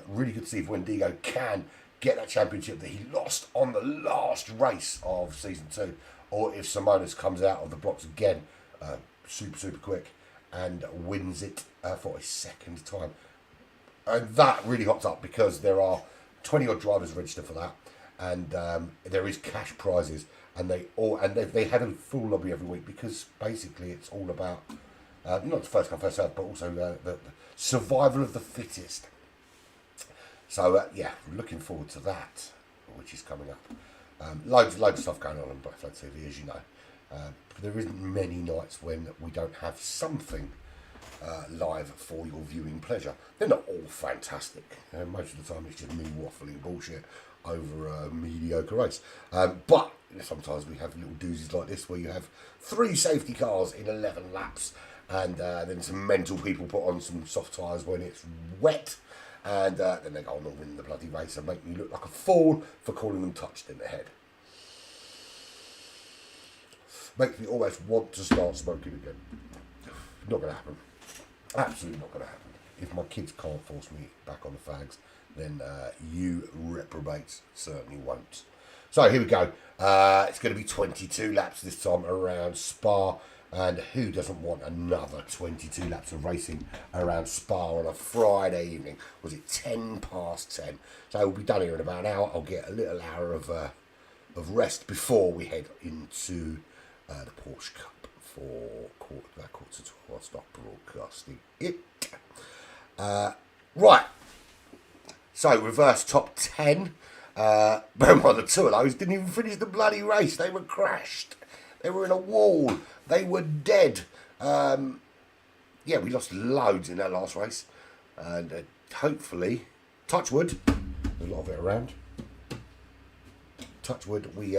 Really good to see if Wendigo can get that championship that he lost on the last race of Season 2, or if Simonis comes out of the blocks again super quick and wins it for a second time. And that really hopped up because there are 20 odd drivers registered for that, and there is cash prizes, and they had a full lobby every week, because basically it's all about not the first come first served, but also the survival of the fittest. So looking forward to that, which is coming up. Loads of stuff going on Black Flag TV, as you know. There isn't many nights when we don't have something live for your viewing pleasure. They're not all fantastic. Most of the time it's just me waffling bullshit over a mediocre race. But sometimes we have little doozies like this where you have 3 safety cars in 11 laps, and then some mental people put on some soft tyres when it's wet, and then they go on and win the bloody race and make me look like a fool for calling them touched in the head. Makes me almost want to start smoking again. Not going to happen. Absolutely not going to happen. If my kids can't force me back on the fags, then you reprobates certainly won't. So here we go. It's going to be 22 laps this time around Spa. And who doesn't want another 22 laps of racing around Spa on a Friday evening? Was it 10 past 10? So we'll be done here in about an hour. I'll get a little hour of rest before we head into the Porsche Cup for quarter to 12. I'll start broadcasting it. Right. So reverse top 10. Bear in mind the 2 of those didn't even finish the bloody race. They were crashed. They were in a wall. They were dead. Yeah, we lost loads in that last race. And hopefully, touch wood, there's a lot of it around. Touch wood, we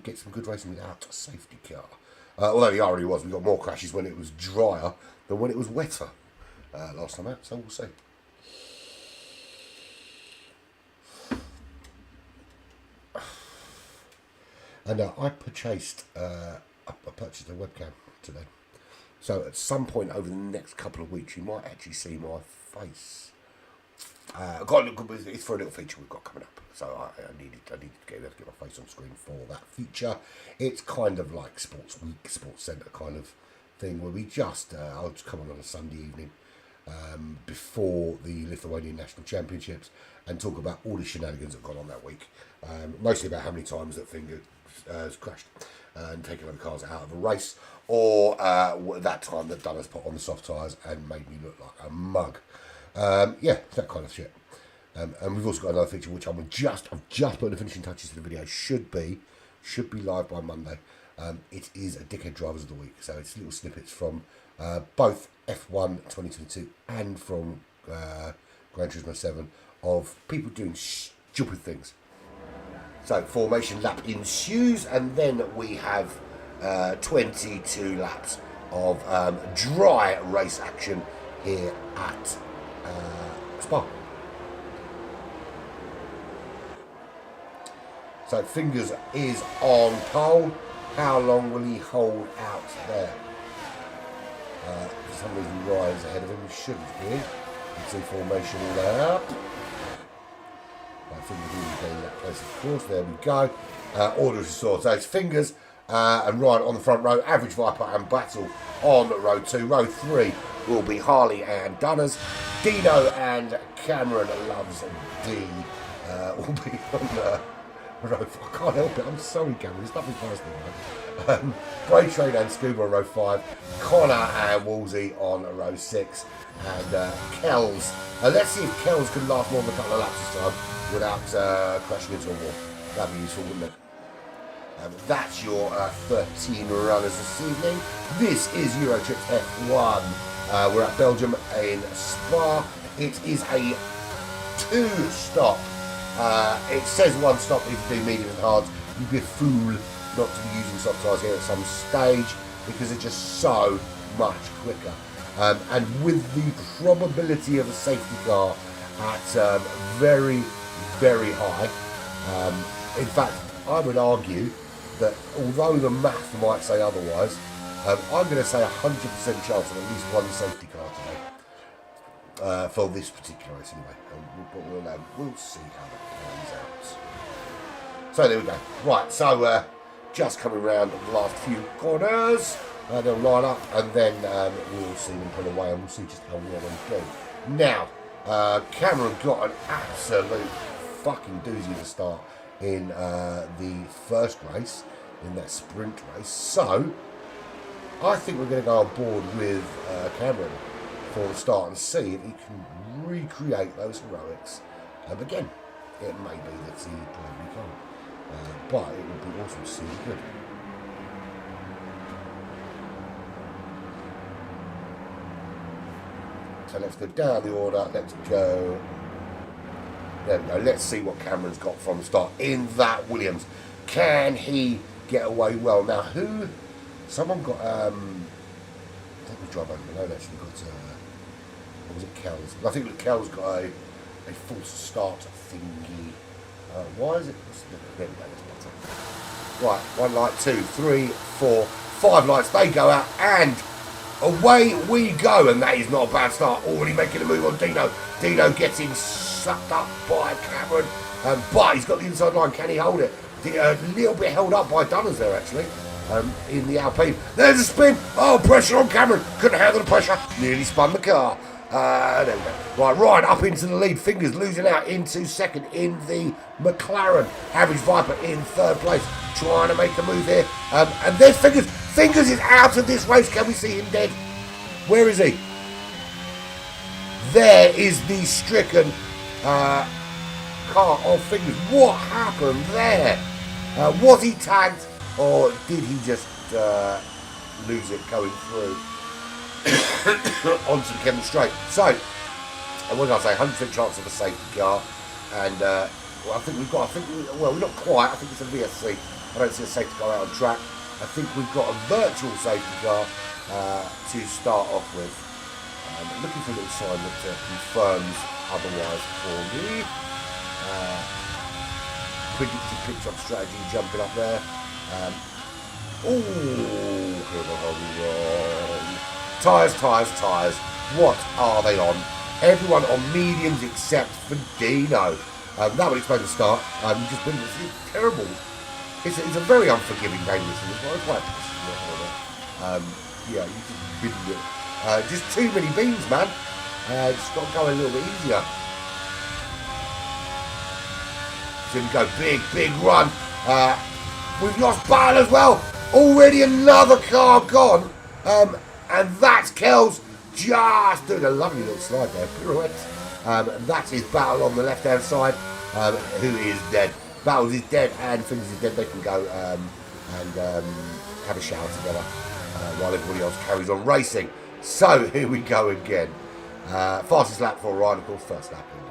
get some good racing without a safety car. Although it already was. We got more crashes when it was drier than when it was wetter last time out. So we'll see. And I purchased a webcam today. So at some point over the next couple of weeks, you might actually see my face. It's for a little feature we've got coming up. So I needed to get my face on screen for that feature. It's kind of like Sports Week, Sports Centre kind of thing where we just, I'll just come on a Sunday evening before the Lithuanian National Championships and talk about all the shenanigans that have gone on that week. Mostly about how many times that Finger has crashed and taken other cars out of a race, or that time that Dunner's put on the soft tyres and made me look like a mug. Yeah, that kind of shit. And we've also got another feature which I've just put the finishing touches to the video. Should be live by Monday. It is a Dickhead Drivers of the Week, so it's little snippets from both F1 2022 and from Gran Turismo 7 of people doing stupid things. So formation lap ensues, and then we have 22 laps of dry race action here at Spa. So Fingers is on pole. How long will he hold out there? For some reason Ryan's ahead of him. He shouldn't be. You can see formation lap. I think we're really getting that place, of course. There we go. Order is restored. So it's Fingers and Ryan on the front row. Average Viper and Battle on row 2. Row 3 will be Harley and Dunners. Dino and Cameron Loves D will be on row 4. I can't help it. I'm sorry, Cameron. It's nothing personal, man. Bray Train and Scuba on row 5. Connor and Wolsey on row 6. And Kells. Let's see if Kells can last more than a couple of laps this time without crashing into a wall. That'd be useful, wouldn't it? That's your 13 runners this evening. This is Euro Tripz F1. We're at Belgium in Spa. It is a 2-stop. It says 1 stop if you do medium and hard. You'd be a fool not to be using soft tyres here at some stage because they're just so much quicker. And with the probability of a safety car at very, very high, in fact, I would argue that although the math might say otherwise, I'm going to say 100% chance of at least 1 safety car today for this particular race anyway. But we'll see how that plays out. So there we go. Right, so just coming around the last few corners. They'll line up and then we'll see them pull away and we'll see just how well they do. Now, Cameron got an absolute fucking doozy to start in the first race, in that sprint race. So, I think we're going to go on board with Cameron for the start and see if he can recreate those heroics. Again, it may be that he probably can't, but it would be awesome to see him good. So let's go down the order. Let's go There we go. Let's see what Cameron's got from the start in that Williams. Can he get away well? Now, someone got, I think we drive over below, actually got, what was it, Kells? I think that Kells got a false start thingy. Why is it? There we go, that's better. Right, 1 light, 2, 3, 4, 5 lights. They go out and away we go. And that is not a bad start. Already making a move on Dino. Dino gets him sucked up by Cameron. But he's got the inside line. Can he hold it? A little bit held up by Dunners there, actually. In the Alpine. There's a spin. Oh, pressure on Cameron. Couldn't handle the pressure. Nearly spun the car. There we go. Right, Ryan up into the lead. Fingers losing out into second in the McLaren. Average Viper in third place. Trying to make a move here. And there's Fingers. Fingers is out of this race. Can we see him dead? Where is he? There is the stricken car of Fingers. What happened there? Was he tagged or did he just lose it going through onto the Kevin Straight? So, what did I say? 100% chance of a safety car, and well, we're not quite. I think it's a VSC. I don't see a safety car out on track. I think we've got a virtual safety car to start off with. Looking for a little sign that confirms otherwise for me. Predicted pit stop strategy jumping up there. Tyres. What are they on? Everyone on mediums except for Dino. That would explain the start. Just been terrible. It's a very unforgiving game, this is. It's quite yeah, you just bidden it. Just too many beans, man. Just got to go a little bit easier. So we go big run. We've lost Battle as well. Already another car gone. And that's Kells just doing a lovely little slide there. Pirouette. That is Battle on the left hand side. Who is dead. Battles is dead and Fingers is dead. They can go and have a shower together while everybody else carries on racing. So here we go again. Fastest lap for Ryan, of course. First lap in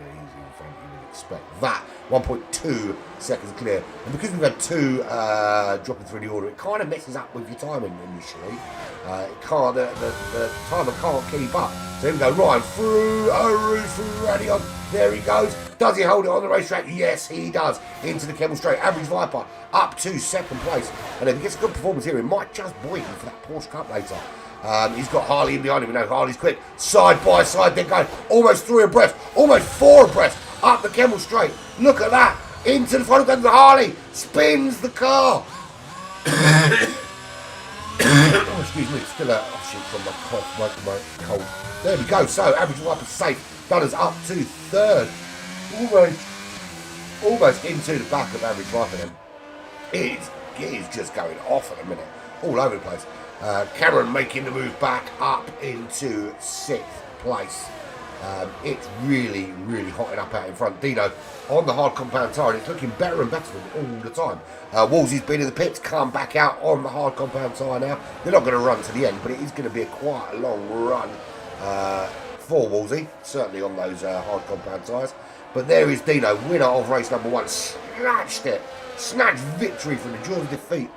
front, you would expect that. 1.2 seconds clear. And because we've had two dropping through the order, it kind of messes up with your timing initially. It can't, the timer can't keep up. So here we go, Ryan through Radion. There he goes. Does he hold it on the racetrack? Yes, he does. Into the Kemmel Straight. Average Viper up to second place. And if he gets a good performance here, he might just buoy him for that Porsche Cup later. He's got Harley in behind him. We know Harley's quick. Side by side, they're going almost 3 abreast, almost 4 abreast up the Kemmel Straight. Look at that. Into the final gun. Harley spins the car. Oh, excuse me, still a shit from my cough, my cold. There we go. So average Viper safe. Dunners up to third. Almost into the back of average Viper then. It is just going off at the minute. All over the place. Cameron making the move back up into 6th place. It's really hotting up out in front. Dino on the hard compound tyre, and it's looking better and better for them all the time. Wolsey's been in the pits, come back out on the hard compound tyre now. They're not going to run to the end, but it is going to be quite a long run for Wolsey, certainly on those hard compound tyres. But there is Dino, winner of race number 1. Snatched victory from the jaws of defeat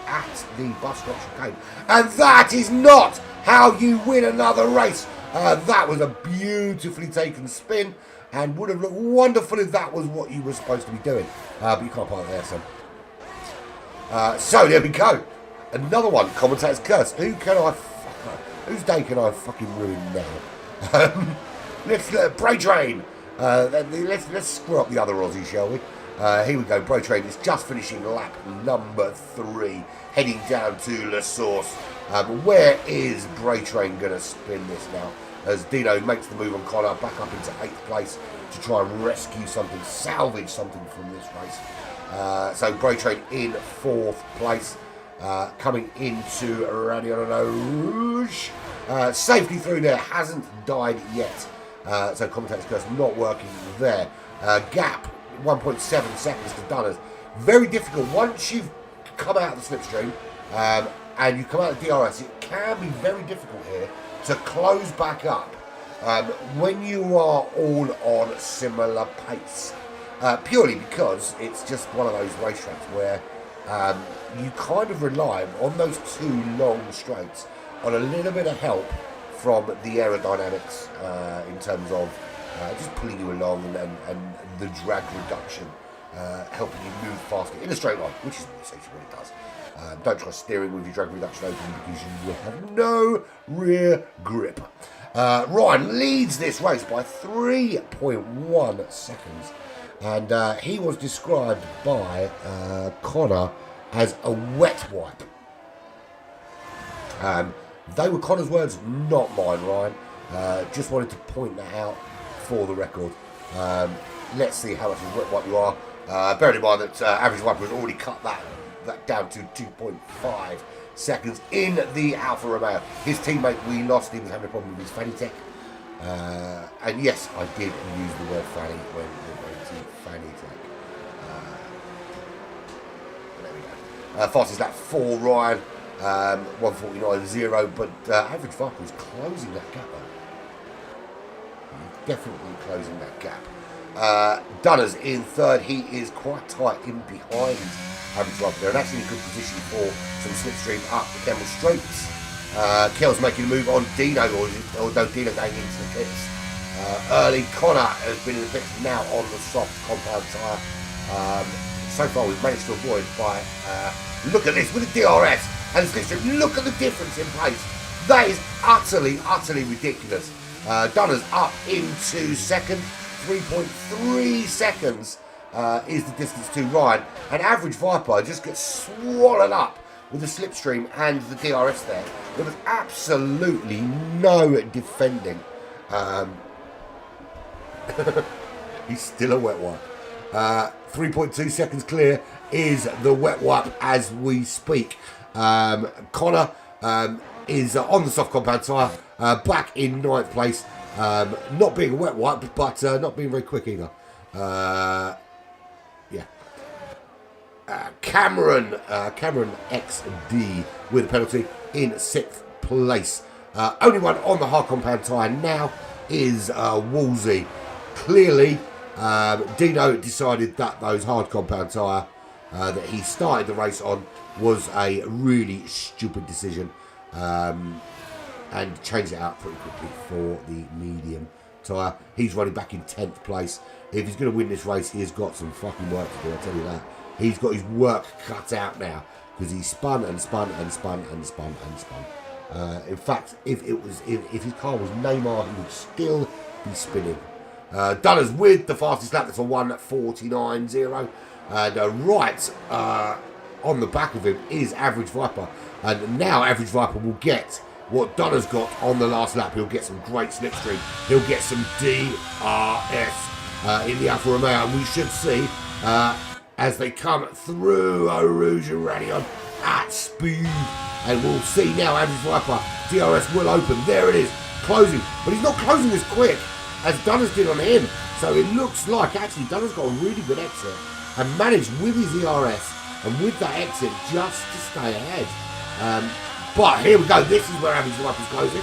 at the bus stop chicane. And that is not how you win another race. That was a beautifully taken spin and would have looked wonderful if that was what you were supposed to be doing. But you can't park there, son. So there we go. Another one, commentator's curse. Whose day can I fucking ruin now? Let's Bray Train. Let's screw up the other Aussie, shall we? Here we go. Bray Train is just finishing lap number 3, heading down to La Source. Where is Bray Train going to spin this now? As Dino makes the move on Connor, back up into 8th place to try and rescue something, salvage something from this race. So Bray Train in 4th place, coming into Radio Rouge. Safety through there, hasn't died yet. So commentator's curse not working there. Gap 1.7 seconds to Dunners. Very difficult once you've come out of the slipstream and you come out of the DRS. It can be very difficult here to close back up when you are all on similar pace. purely because it's just one of those racetracks where you kind of rely on those two long straights on a little bit of help from the aerodynamics in terms of just pulling you along and the drag reduction, helping you move faster in a straight line, which is essentially what it does. Don't try steering with your drag reduction open because you will have no rear grip. Ryan leads this race by 3.1 seconds, and he was described by Connor as a wet wipe. They were Connor's words, not mine, Ryan. Just wanted to point that out for the record. Let's see how much of a wet wipe you are. Bearing in mind that average wiper has already cut that down to 2.5 seconds in the Alfa Romeo. His teammate, we lost, he was having a problem with his fanny tech. And yes, I did use the word fanny when referring to fanny tech. There we go. Fastest lap for Ryan, 1:49.0, but average viper is closing that gap though. Definitely closing that gap. Dunners in third. He is quite tight in behind average viper. They're in actually a good position for some slipstream up the Kemmel Straights. Kel's making a move on Dino, although Dino going into the pits early. Connor has been in the pits now on the soft compound tyre. So far we've managed to avoid by, look at this, with the DRS and the slipstream, look at the difference in pace. That is utterly, utterly ridiculous. Dunners up into second, 3.3 seconds is the distance to Ryan. And average Viper just gets swallowed up with the slipstream and the DRS there. There was absolutely no defending. He's still a wet wipe. 3.2 seconds clear is the wet wipe as we speak. Connor is on the soft compound tyre, back in 9th place. Not being a wet wipe, but not being very quick either. Cameron XD with a penalty in 6th place. Only one on the hard compound tyre now is Wolsey. Clearly, Dino decided that those hard compound tyre that he started the race on was a really stupid decision, and changed it out pretty quickly for the medium tyre. He's running back in 10th place. If he's going to win this race, he has got some fucking work to do, I tell you that. He's got his work cut out now because he spun and spun and spun and spun and spun. In fact, if his car was Neymar, he would still be spinning. Dunners with the fastest lap, that's a 1:49.0, and right on the back of him is Average Viper, and now Average Viper will get what Dunners got on the last lap. He'll get some great slipstream, he'll get some DRS in the Alfa Romeo, and we should see as they come through Eau Rouge and Radion at speed, and we'll see now Average Viper, DRS will open, there it is, closing, but he's not closing as quick as Dunners did on him, so it looks like actually Dunners got a really good exit and managed with his ERS and with that exit just to stay ahead. But here we go, this is where Average Viper's closing.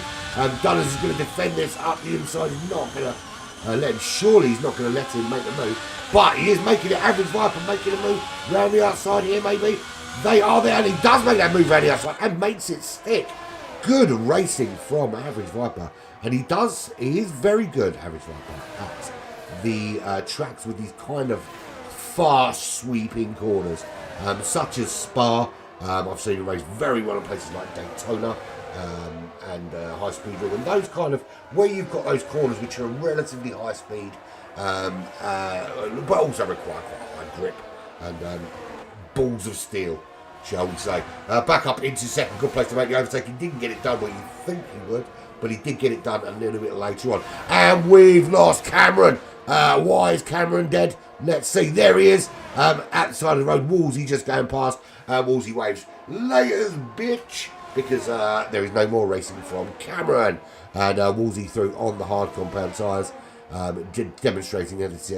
Dunners is going to defend this up the inside, he's not going to let him, surely he's not going to let him make the move, but he is making it, Average Viper making a move round the outside here maybe. They are there, and he does make that move round the outside and makes it stick. Good racing from Average Viper, and he is very good, Average Viper, at the tracks with these kind of fast sweeping corners, such as Spa. I've seen him race very well in places like Daytona and High Speed Ring, and those kind of, where you've got those corners which are relatively high speed, but also require quite high grip and balls of steel, shall we say. Back up into second, good place to make the overtake. He didn't get it done where you think he would, but he did get it done a little bit later on. And we've lost Cameron. Why is Cameron dead? Let's see. There he is, at the side of the road. Wolsey just going past. Wolsey waves, laters, bitch, because there is no more racing from Cameron. And Wolsey through on the hard compound tyres, demonstrating that it's,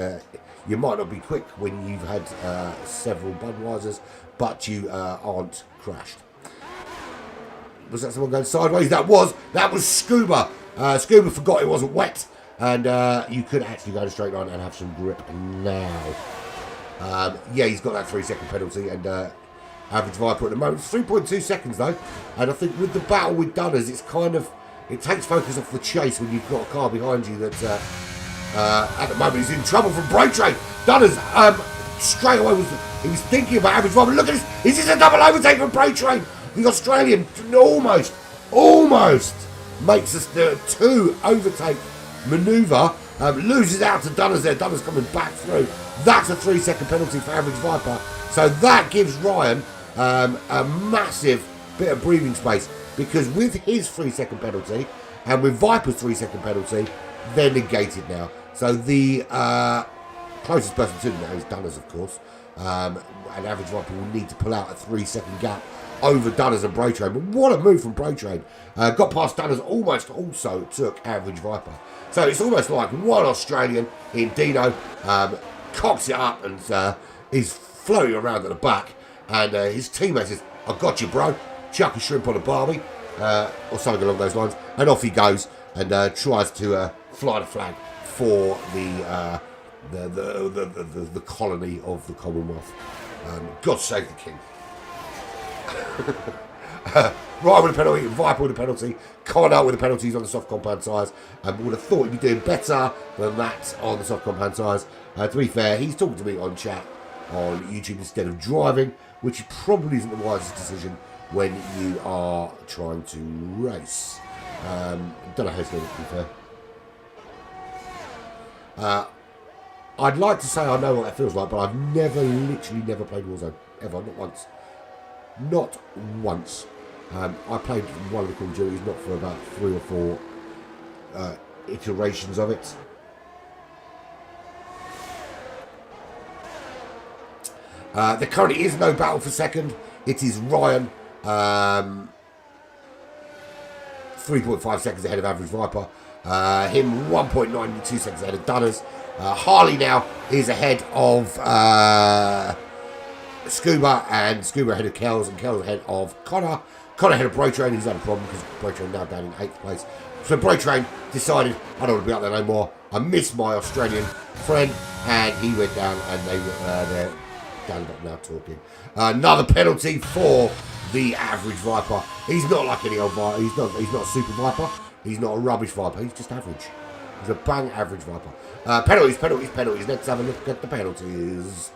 you might not be quick when you've had several Budweisers, but you aren't crashed. Was that someone going sideways? That was Scuba. Scuba forgot it wasn't wet. And you could actually go to straight line and have some grip now. Yeah, he's got that 3-second penalty, and average Viper at the moment. It's 3.2 seconds though, and I think with the battle with Dunners, it's kind of, it takes focus off the chase when you've got a car behind you that at the moment he's in trouble from brake train. Dunners straight away he was thinking about average Viper. Look at this, is this a double overtake from brake train? The Australian almost makes us the 2 overtake manoeuvre, loses out to Dunners there. Dunners coming back through. That's a 3-second penalty for average Viper. So that gives Ryan a massive bit of breathing space, because with his 3-second penalty and with Viper's 3-second penalty, they're negated now. So the closest person to them now is Dunners, of course. And average Viper will need to pull out a 3-second gap over Dunners and Bray Train. But what a move from Bray Train. Got past Dunners, almost also took average Viper. So it's almost like one Australian in Dino cocks it up and is floating around at the back. And his teammate says, I got you, bro. Chuck a shrimp on a barbie. Or something along those lines. And off he goes and tries to fly the flag for the colony of the Commonwealth. God save the king. Ryan with a penalty, Viper with a penalty, Connor with the penalties on the soft compound tyres. We would have thought he'd be doing better than that on the soft compound tyres. To be fair, he's talking to me on chat on YouTube instead of driving, which probably isn't the wisest decision when you are trying to race. Don't know how it's going to be fair. I'd like to say I know what that feels like, but I've literally never played Warzone. Ever, not once. Not once. I played one of the Call of Duties, not for about 3 or 4 iterations of it. There currently is no battle for second. It is Ryan, 3.5 seconds ahead of average Viper. Him 1.92 seconds ahead of Dunners. Harley now is ahead of Scuba, and Scuba ahead of Kells, and Kells ahead of Connor. Connor ahead of Bray Train, who's had a problem because Bray Train now down in 8th place. So Bray Train decided, I don't want to be out there no more. I miss my Australian friend, and he went down, and they're down about now talking. Another penalty for the average Viper. He's not like any old Viper. He's not a super Viper. He's not a rubbish Viper. He's just average. He's a bang average Viper. Penalties. Let's have a look at the penalties.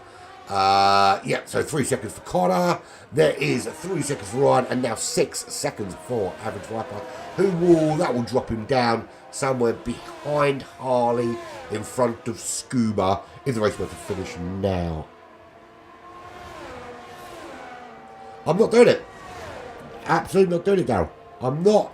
Yeah, so 3 seconds for Connor. There is 3 seconds for Ryan, and now 6 seconds for average Viper. That will drop him down somewhere behind Harley, in front of Scuba, if the race were to finish now. I'm not doing it. Absolutely not doing it, Darryl. I'm not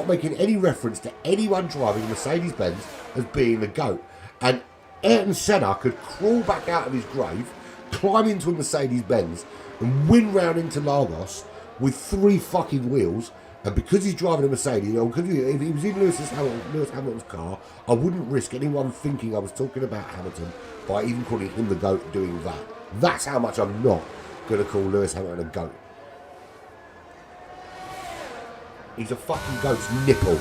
making any reference to anyone driving a Mercedes-Benz as being the GOAT. And Ayrton Senna could crawl back out of his grave, climb into a Mercedes-Benz, and win round into Lagos with 3 fucking wheels. And because he's driving a Mercedes, or because if he was in Lewis Hamilton's car, I wouldn't risk anyone thinking I was talking about Hamilton by even calling him the GOAT doing that. That's how much I'm not going to call Lewis Hamilton a GOAT. He's a fucking GOAT's nipple.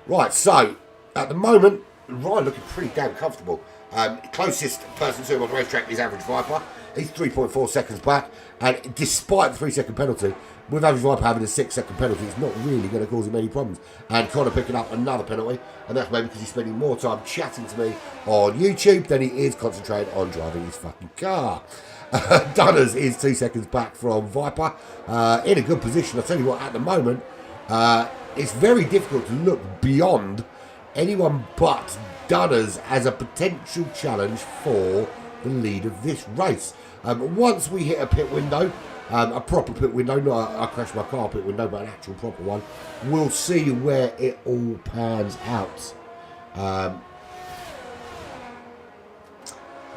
Right, so at the moment, Ryan looking pretty damn comfortable. Closest person to him on the racetrack is average Viper. He's 3.4 seconds back, and despite the 3-second penalty, with average Viper having a 6-second penalty, it's not really going to cause him any problems. And Connor picking up another penalty, and that's maybe because he's spending more time chatting to me on YouTube than he is concentrating on driving his fucking car. Dunners is 2 seconds back from Viper, in a good position. I'll tell you what, at the moment, it's very difficult to look beyond anyone but Dunners as a potential challenge for the lead of this race. Once we hit a pit window, a proper pit window, not a crash my car pit window, but an actual proper one, we'll see where it all pans out.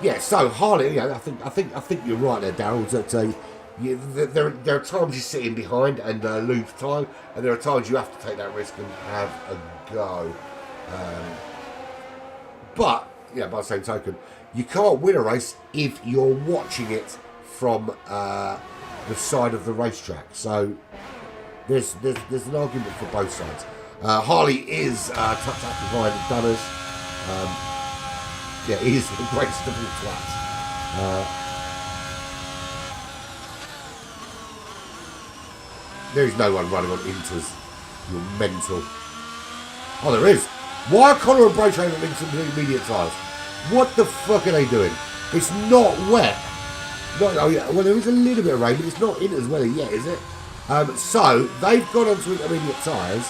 Yeah, so Harley, yeah, I think you're right there, Darryl. That there are times you're sitting behind and lose time, and there are times you have to take that risk and have a go. But yeah, by the same token, you can't win a race if you're watching it from the side of the racetrack. So there's an argument for both sides. Harley is tucked up behind Dunners. Yeah, he is the greatest of all twats. There is no one running on Inters. You're mental. Oh, there is. Why are Connor and Bray Train into the immediate tyres? What the fuck are they doing? It's not wet. Oh yeah, well, there is a little bit of rain, but it's not in as well yet, is it? So they've gone onto intermediate tyres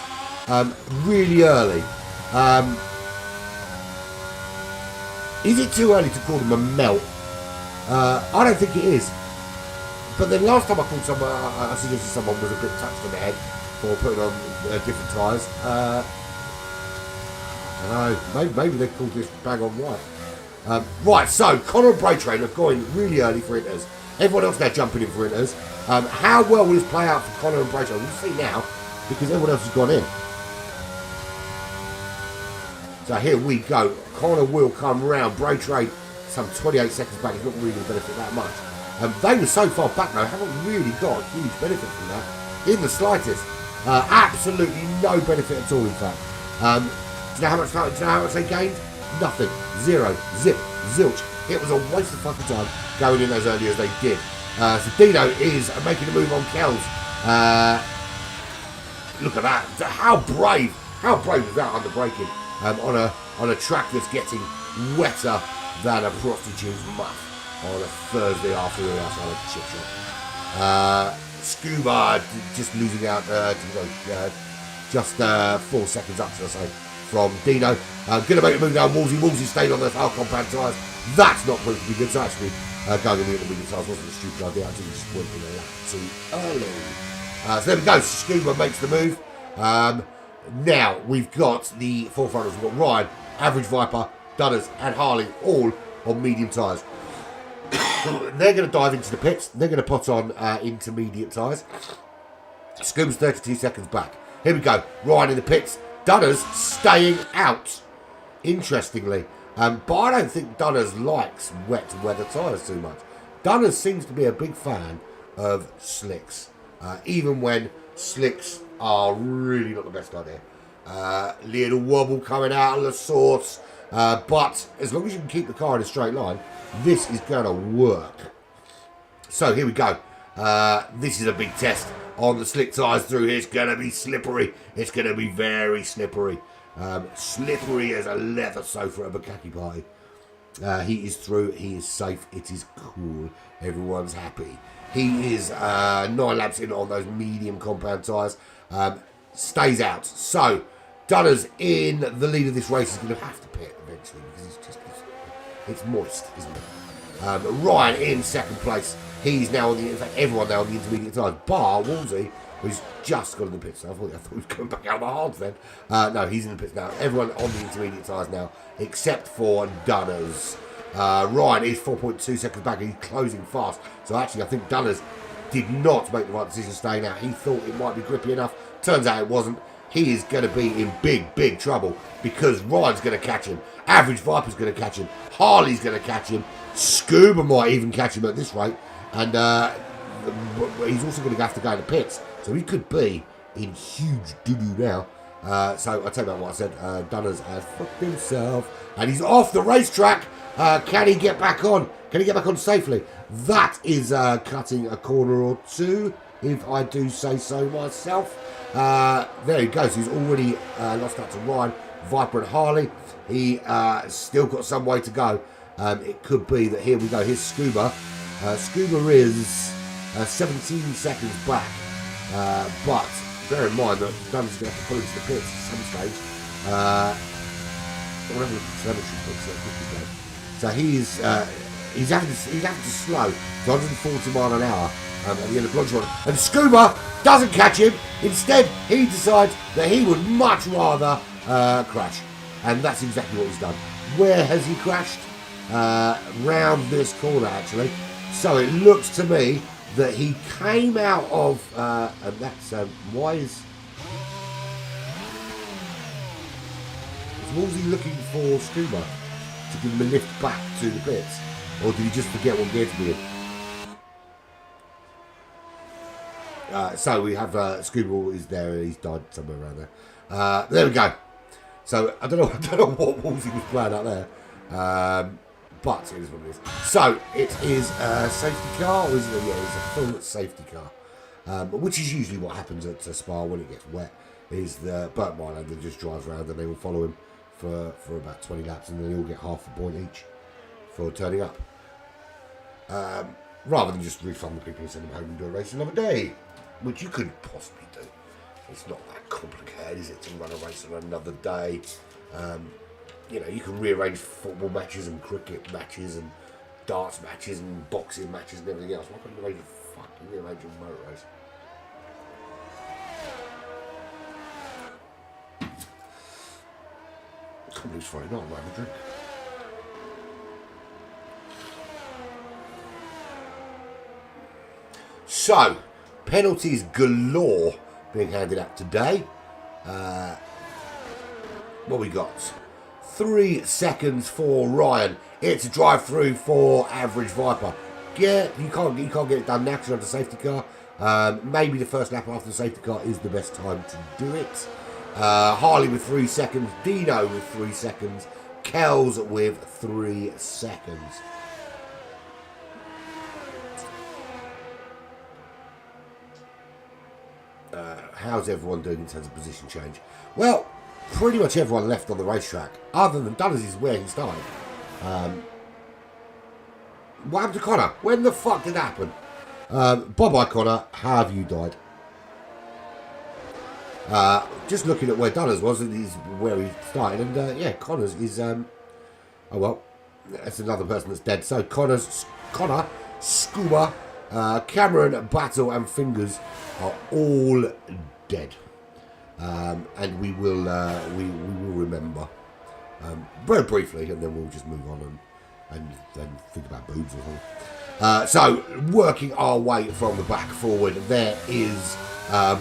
really early. Is it too early to call them a melt? I don't think it is. But then last time I called someone, I suggested someone was a bit touched on the head for putting on different tyres. I don't know. Maybe they called this bang on right. Right, so Connor and Bray Train are going really early for Inters. Everyone else now jumping in for Inters. How well will this play out for Connor and Bray Train? We'll see now, because everyone else has gone in. So here we go. Connor will come round. Bray Train, some 28 seconds back. He's not really going to benefit that much. They were so far back now, haven't really got a huge benefit from that. In the slightest. Absolutely no benefit at all, in fact. Do you know how much they gained? Nothing. Zero. Zip. Zilch. It was a waste of fucking time going in as early as they did. So Dino is making a move on Kells. Look at that. How brave. How brave was that under braking? On a track that's getting wetter than a prostitute's muff on a Thursday afternoon outside of Chip Shop. Scuba just losing out just 4 seconds up, should I say, from Dino. Gonna make a move now. Wolsey stayed on the foul compound tyres. That's not going to be good. So actually going in the intermediate tyres wasn't a stupid idea. I think just went in a lap too early. So there we go. Scuba makes the move. Now we've got the fourth runners. We've got Ryan, Average Viper, Dunners and Harley all on medium tyres. They're going to dive into the pits. They're going to put on intermediate tyres. Scuba's 32 seconds back. Here we go. Ryan in the pits. Dunners staying out, interestingly. But I don't think Dunners likes wet weather tyres too much. Dunners seems to be a big fan of slicks. Even when slicks are really not the best idea. Little wobble coming out of the source. But as long as you can keep the car in a straight line, this is going to work. So here we go. This is a big test on the slick tyres through here. It's going to be slippery. It's going to be very slippery. Slippery as a leather sofa at a bukkake party. He is through. He is safe. It is cool. Everyone's happy. He is 9 laps in on those medium compound tyres. Stays out. So Dunners in the lead of this race is going to have to pit eventually because it's moist, isn't it? Ryan in second place. He's now on the, in fact, everyone now on the intermediate tyres, bar Wolsey, who's just got in the pits. I thought he was coming back out of the hards then. No, he's in the pits now. Everyone on the intermediate tyres now, except for Dunners. Ryan is 4.2 seconds back. He's closing fast. So actually, I think Dunners did not make the right decision staying out. He thought it might be grippy enough. Turns out it wasn't. He is going to be in big, big trouble because Ryan's going to catch him. Average Viper's going to catch him. Harley's going to catch him. Scuba might even catch him at this rate. And he's also going to have to go in the pits. So he could be in huge doo-doo now. So I'll tell you about what I said. Dunners has fucked himself. And he's off the racetrack. Can he get back on? Can he get back on safely? That is cutting a corner or two, if I do say so myself. There he goes. He's already lost out to Ryan, Viper and Harley. He still got some way to go. It could be that here we go. Here's Scuba. Scuba is 17 seconds back. But bear in mind that Dunners is going to have to pull into the pits at some stage. Whatever the telemetry books are. So he's having to slow to 140 mile an hour at the end of Blodge. And Scuba doesn't catch him. Instead, he decides that he would much rather crash. And that's exactly what he's done. Where has he crashed? Round this corner, actually. So it looks to me that he came out of... and that's... why is Wolsey looking for Scuba to give him a lift back to the pits? Or did he just forget what gear to be in? So we have Scooby is there. He's died somewhere around there. There we go. So I don't know what Wolsey was playing out there, but it is what it is. So it is a safety car, or is it? Yeah, it's a full safety car, which is usually what happens at Spa when it gets wet. Is the Burt Mylander just drives around and they will follow him for about 20 laps, and then they all get half a point each for turning up. Rather than just refund the people and send them home and do a race another day, which you could possibly do. It's not that complicated, is it, to run a race on another day? You know, you can rearrange football matches and cricket matches and darts matches and boxing matches and everything else. Why couldn't you rearrange a motor race? I can't believe it's Friday night, I'm having a drink. So, penalties galore being handed out today. What we got? 3 seconds for Ryan. It's a drive through for Average Viper. Yeah, you can't get it done now because you're on the safety car. Maybe the first lap after the safety car is the best time to do it. Harley with 3 seconds. Dino with 3 seconds. Kells with 3 seconds. How's everyone doing in terms of position change? Well, pretty much everyone left on the racetrack, other than Dunners is where he started. What happened to Connor? When the fuck did that happen? Bye-bye, Connor. How have you died? Just looking at where Dunners was, and is where he started, and yeah, Connor's is, oh well, that's another person that's dead. So Connor, Scuba, Cameron, Battle, and Fingers are all dead, and we will remember very briefly, and then we'll just move on and then think about boobs or something. So working our way from the back forward, there is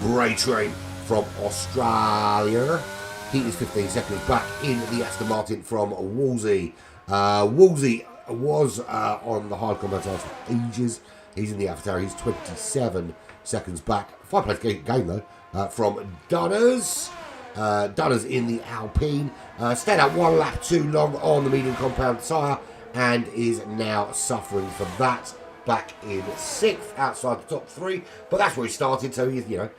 Bray Train from Australia. He is 15 seconds back in the Aston Martin from Wolsey. Wolsey was on the hard combat for ages. He's in the Avatar. He's 27 seconds back. 5-place game though from Dunners. Dunners in the Alpine. Stayed out 1 lap too long on the medium compound tyre and is now suffering for that. Back in 6th outside the top 3. But that's where he started. So, you know,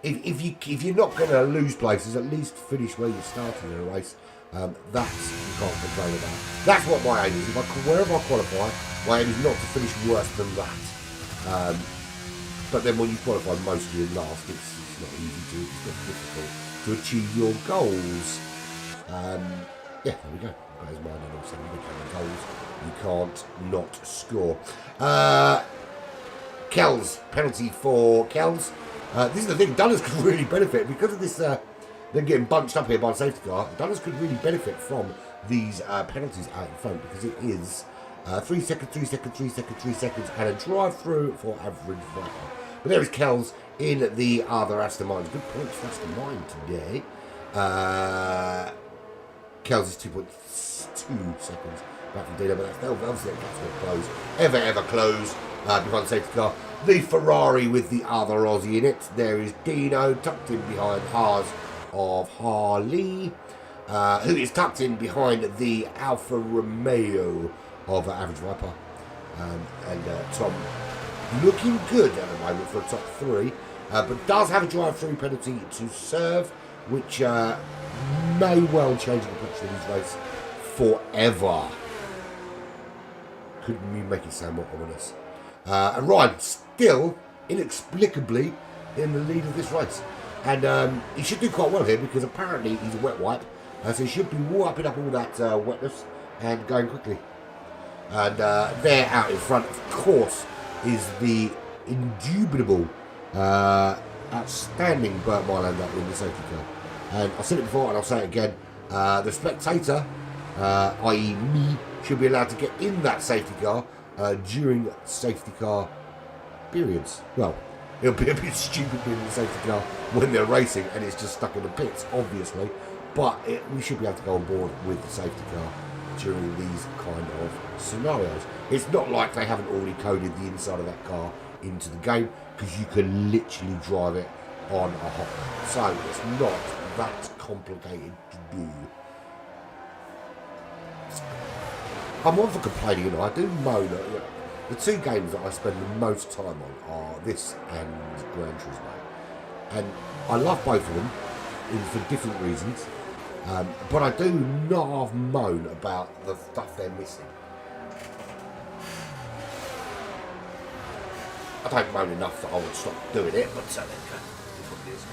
if you're not going to lose places, at least finish where you started in a race. That's you can't complain about. That's what my aim is. Wherever I qualify, my aim is not to finish worse than that. But then when you qualify mostly in last, it's not easy to, it's not difficult to achieve your goals. Yeah, there we go. There's mine and also the goals. You can't not score. Kells, penalty for Kells. This is the thing, Dunners could really benefit because of this. They're getting bunched up here by the safety car. Dunners could really benefit from these penalties out in front because it is 3 seconds, 3 seconds, 3 seconds, 3 seconds, and a drive through for Average Viper. But there is Kells in the other Aston Martin. Good points for Aston Martin today. Kells is 2.2 seconds back from Dino, but that's obviously that's close. Ever close behind the safety car. The Ferrari with the other Aussie in it. There is Dino tucked in behind Haas of Harley, who is tucked in behind the Alfa Romeo of Average Viper. And Tom looking good at the moment for a top 3, but does have a drive-through penalty to serve, which may well change the complexion of his race forever. Couldn't you make it sound more ominous? And Ryan still inexplicably in the lead of this race, and he should do quite well here because apparently he's a wet wipe, so he should be wiping up all that wetness and going quickly. And there out in front, of course, is the indubitable, outstanding Burt Mylander in the safety car. And I've said it before and I'll say it again, the spectator, i.e. me, should be allowed to get in that safety car during safety car periods. Well, it'll be a bit stupid being in the safety car when they're racing and it's just stuck in the pits, obviously, but we should be able to go on board with the safety car during these kind of scenarios. It's not like they haven't already coded the inside of that car into the game, because you can literally drive it on a hot lap. So it's not that complicated to do. I'm one for complaining, you know. I do moan at, you know, the two games that I spend the most time on are this and Gran Turismo. And I love both of them for different reasons. But I do not moan about the stuff they're missing. I don't moan enough that I would stop doing it, but there you go. It probably is.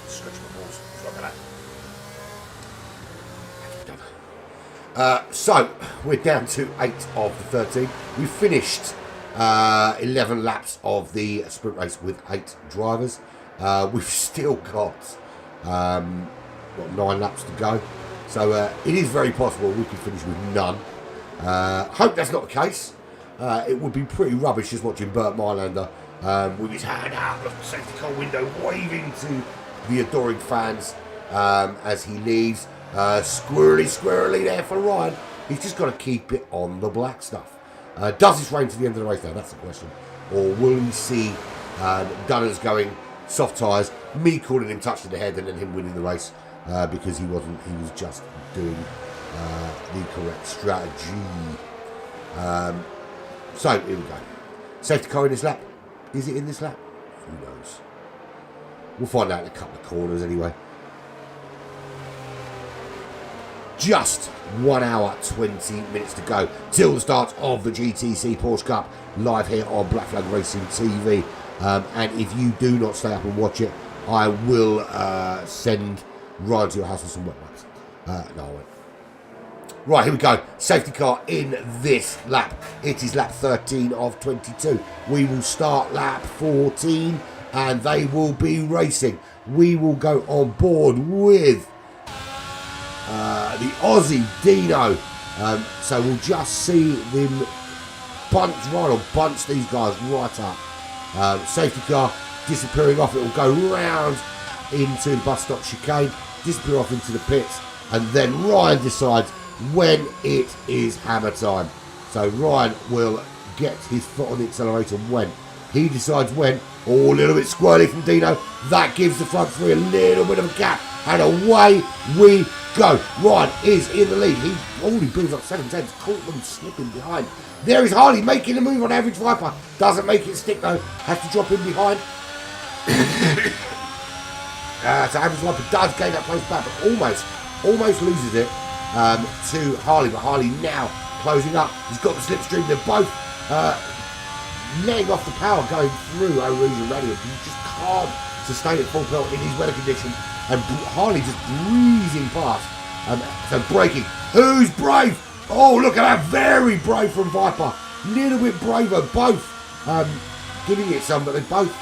Stretch my balls. Look at that. So we're down to 8 of the 13. We finished 11 laps of the sprint race with 8 drivers. We've still got 9 laps to go, so it is very possible we could finish with none. Hope that's not the case. It would be pretty rubbish just watching Bert Mylander with his hand out of the safety car window waving to the adoring fans as he leaves. Squirrely there for Ryan. He's just got to keep it on the black stuff. Does this rain to the end of the race now? That's the question. Or will we see Dunners going soft tyres, me calling him touch to the head and then him winning the race because he wasn't, he was just doing the correct strategy. So here we go. Safety car in this lap. Is it in this lap? Who knows? We'll find out in a couple of corners anyway. Just 1 hour 20 minutes to go till the start of the GTC Porsche Cup, live here on Black Flag Racing TV. And if you do not stay up and watch it, I will send Ryan to your house with some wet wipes. No, I won't. Right, here we go. Safety car in this lap. It is lap 13 of 22. We will start lap 14 and they will be racing. We will go on board with the Aussie Dino. So we'll just see them bunch these guys right up. Safety car disappearing off. It will go round into the bus stop chicane, disappear off into the pits, and then Ryan decides when it is hammer time. So Ryan will get his foot on the accelerator when. He decides when. Oh, a little bit squirrely from Dino. That gives the front three a little bit of a gap. And away we go. Ryan is in the lead. He already builds up 7 tenths. Caught them slipping behind. There is Harley making a move on Average Viper. Doesn't make it stick though. Has to drop in behind. So Average Viper does gain that place back, but almost loses it to Harley. But Harley now closing up. He's got the slipstream. They're both letting off the power going through O'Reilly Radio. He just can't sustain it full pelt in his weather conditions. And Harley just breezing past. So braking. Who's brave? Oh, look at that. Very brave from Viper. Little bit braver. Both giving it some, but they're both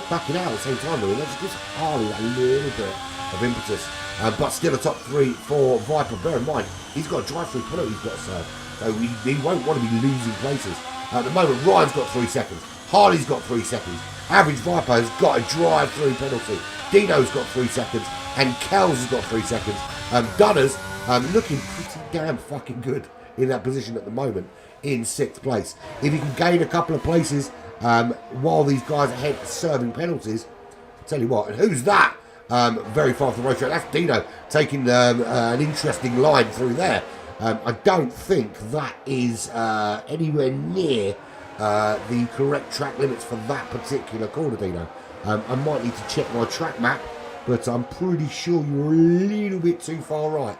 backing out at the same time. Really. That just gives Harley that little bit of impetus. But still a top 3 for Viper. Bear in mind, he's got a drive-through penalty he's got to serve. So he won't want to be losing places. At the moment, Ryan's got 3 seconds. Harley's got 3 seconds. Average Viper has got a drive-through penalty. Dino's got 3 seconds. And Kells has got 3 seconds. Dunners looking pretty damn fucking good in that position at the moment in 6th place. If he can gain a couple of places while these guys are ahead serving penalties, I'll tell you what. And who's that? Very far from the racetrack. That's Dino taking an interesting line through there. I don't think that is anywhere near the correct track limits for that particular corner, Dino. I might need to check my track map, but I'm pretty sure you're a little bit too far right.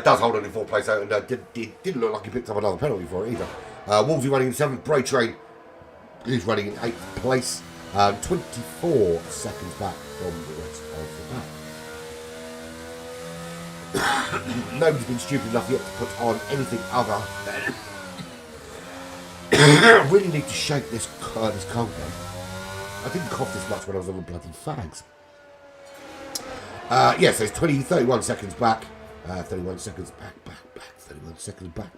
Does hold on in 4th place, though, and didn't look like he picked up another penalty for it either. Wolsey running in 7th, Bray Train is running in 8th place, 24 seconds back from the rest of the pack. Nobody's been stupid enough yet to put on anything other than I really need to shake this cold down. I didn't cough this much when I was on the bloody fags. Yes, so it's 31 seconds back. 31 seconds back, 31 seconds back.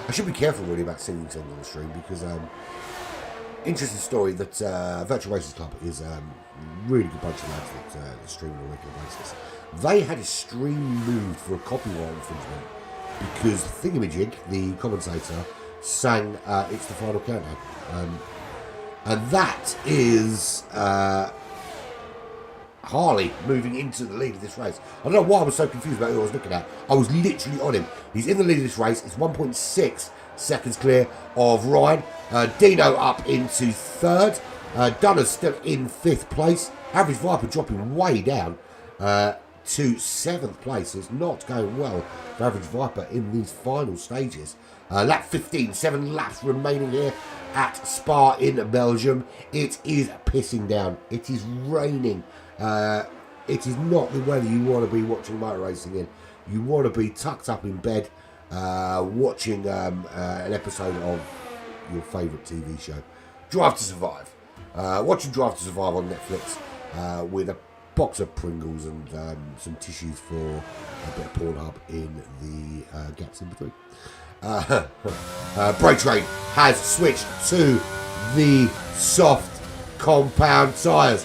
I should be careful really about singing songs on the stream because interesting story that Virtual Racers Club is a really good bunch of lads that stream on a regular basis. They had a stream moved for a copyright infringement because Thingamajig, the commentator, sang It's the Final Countdown. And that is Harley moving into the lead of this race. I don't know why I was so confused about who I was looking at. I was literally on him. He's in the lead of this race. It's 1.6 seconds clear of Ryan. Dino up into third. Dunner's still in fifth place. Average Viper dropping way down to seventh place. It's not going well for Average Viper in these final stages. Lap 15, 7 laps remaining here at Spa in Belgium. It is pissing down. It is raining. It is not the weather you want to be watching motor racing in. You want to be tucked up in bed watching an episode of your favourite TV show, Drive to Survive. Watching Drive to Survive on Netflix with a box of Pringles and some tissues for a bit of Pornhub in the gaps in between. Brake Train has switched to the soft compound tyres.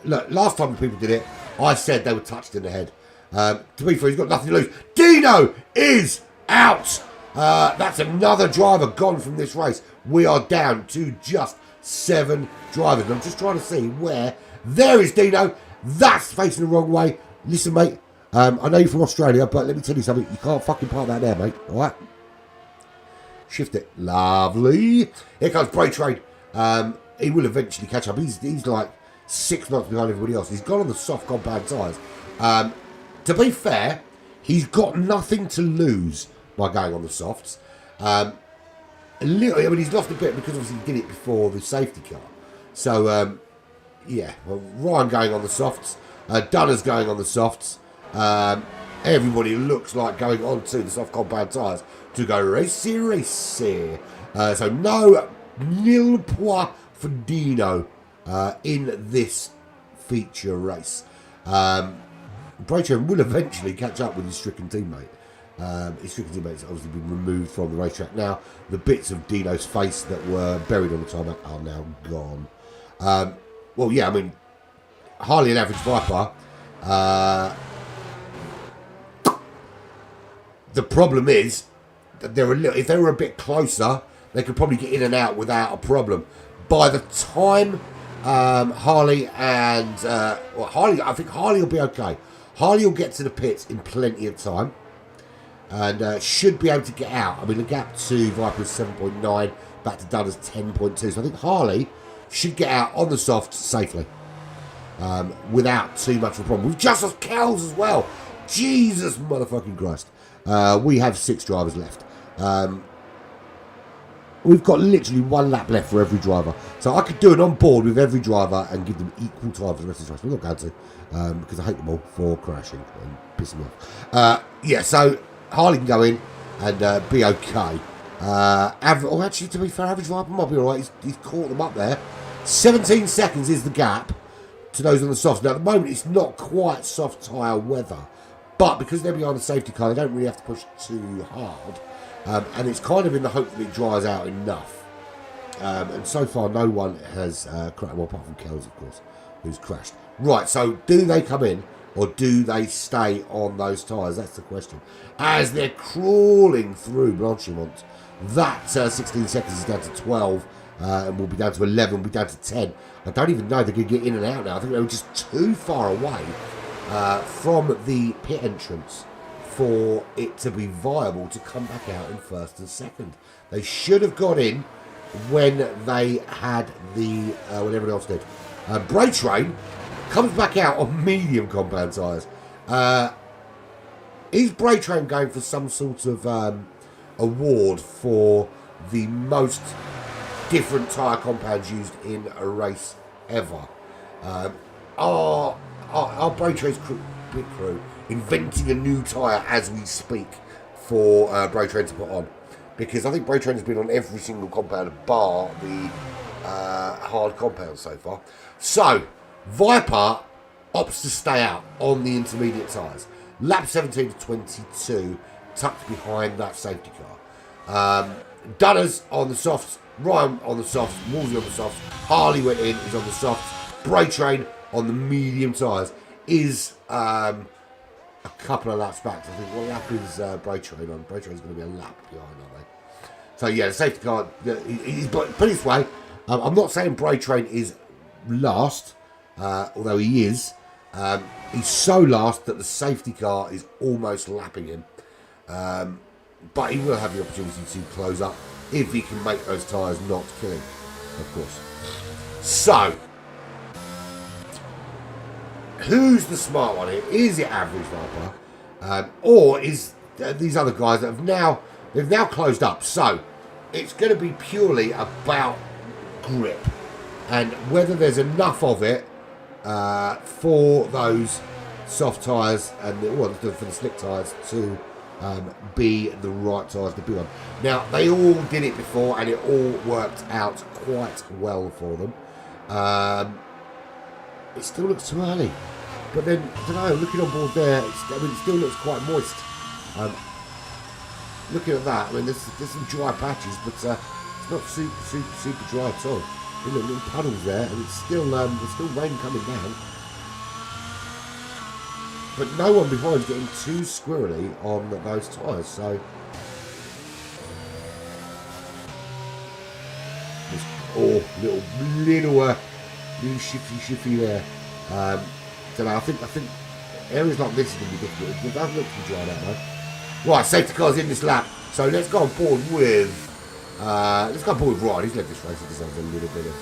Look, last time the people did it, I said they were touched in the head. To be fair, he's got nothing to lose. Dino is out. That's another driver gone from this race. We are down to just 7 drivers. And I'm just trying to see where. There is Dino. That's facing the wrong way. Listen, mate. I know you're from Australia, but let me tell you something. You can't fucking park that there, mate. All right? Shift it. Lovely. Here comes Brake Train. He will eventually catch up. He's like 6 knots behind everybody else. He's gone on the soft compound tyres. To be fair, he's got nothing to lose by going on the softs. He's lost a bit because obviously he did it before the safety car. So, yeah. Well, Ryan going on the softs. Dunner's going on the softs. Everybody looks like going on to the soft compound tyres to go racy. So no nil point for Dino in this feature race. Brake Train will eventually catch up with his stricken teammate. His stricken teammate's obviously been removed from the racetrack now. The bits of Dino's face that were buried on the tarmac are now gone. Well, yeah, I mean, Harley and Average Viper. The problem is that if they were a bit closer, they could probably get in and out without a problem. By the time Harley and Harley, I think Harley will be okay. Harley will get to the pits in plenty of time and should be able to get out. I mean, the gap to Viper is 7.9, back to Dunner's 10.2. So I think Harley should get out on the soft safely without too much of a problem. We've just lost Kells as well. Jesus motherfucking Christ. We have 6 drivers left. We've got literally 1 lap left for every driver. So I could do an on-board with every driver and give them equal time for the rest of the race. We're not going to, because I hate them all for crashing and pissing me off. Yeah, so Harley can go in and be okay. Actually, to be fair, Average Viper might be alright. He's caught them up there. 17 seconds is the gap to those on the softs. Now, at the moment, it's not quite soft tyre weather. But because they're behind the safety car, they don't really have to push too hard. And it's kind of in the hope that it dries out enough. And so far, no one has crashed. Well, apart from Kells, of course, who's crashed. Right, so do they come in or do they stay on those tyres? That's the question. As they're crawling through Blanchimont, that 16 seconds is down to 12. And we'll be down to 11, we'll be down to 10. I don't even know they could get in and out now. I think they were just too far away from the pit entrance for it to be viable to come back out in first and second. They should have got in when they had the when everyone else did. Brake Train comes back out on medium compound tyres. Is Brake Train going for some sort of award for the most different tyre compounds used in a race ever? Our Brake Train's pit crew inventing a new tyre as we speak for Brake Train to put on, because I think Brake Train has been on every single compound bar the hard compound so far. So Viper opts to stay out on the intermediate tyres. Lap 17 to 22, tucked behind that safety car. Dunner's on the softs, Ryan on the softs, Wolsey on the softs, Harley went in, is on the softs, Brake Train on the medium tyres. Is a couple of laps back. So I think what lap is Brake Train on? Brake Train's going to be a lap behind, aren't they? So yeah, the safety car. Put it this way, I'm not saying Brake Train is last, although he is. He's so last that the safety car is almost lapping him. But he will have the opportunity to close up if he can make those tyres not kill him, of course. So, who's the smart one here? Is it Average Viper? Or is these other guys that they've now closed up? So, it's going to be purely about grip and whether there's enough of it for those soft tyres and for the slick tyres to be the right tyres to be on. Now, they all did it before and it all worked out quite well for them. It still looks too early. But then, I don't know, looking on board there, it still looks quite moist. Looking at that, there's some dry patches, but it's not super dry at all. Little puddles there, and it's still rain coming down. But no one behind is getting too squirrely on those tyres, so... little shifty there. Don't know, I think areas like this are going to be difficult. It doesn't look to be dried out though. Right, safety car's in this lap, so let's go on board with Ryan. He's led this race. He deserves a little bit of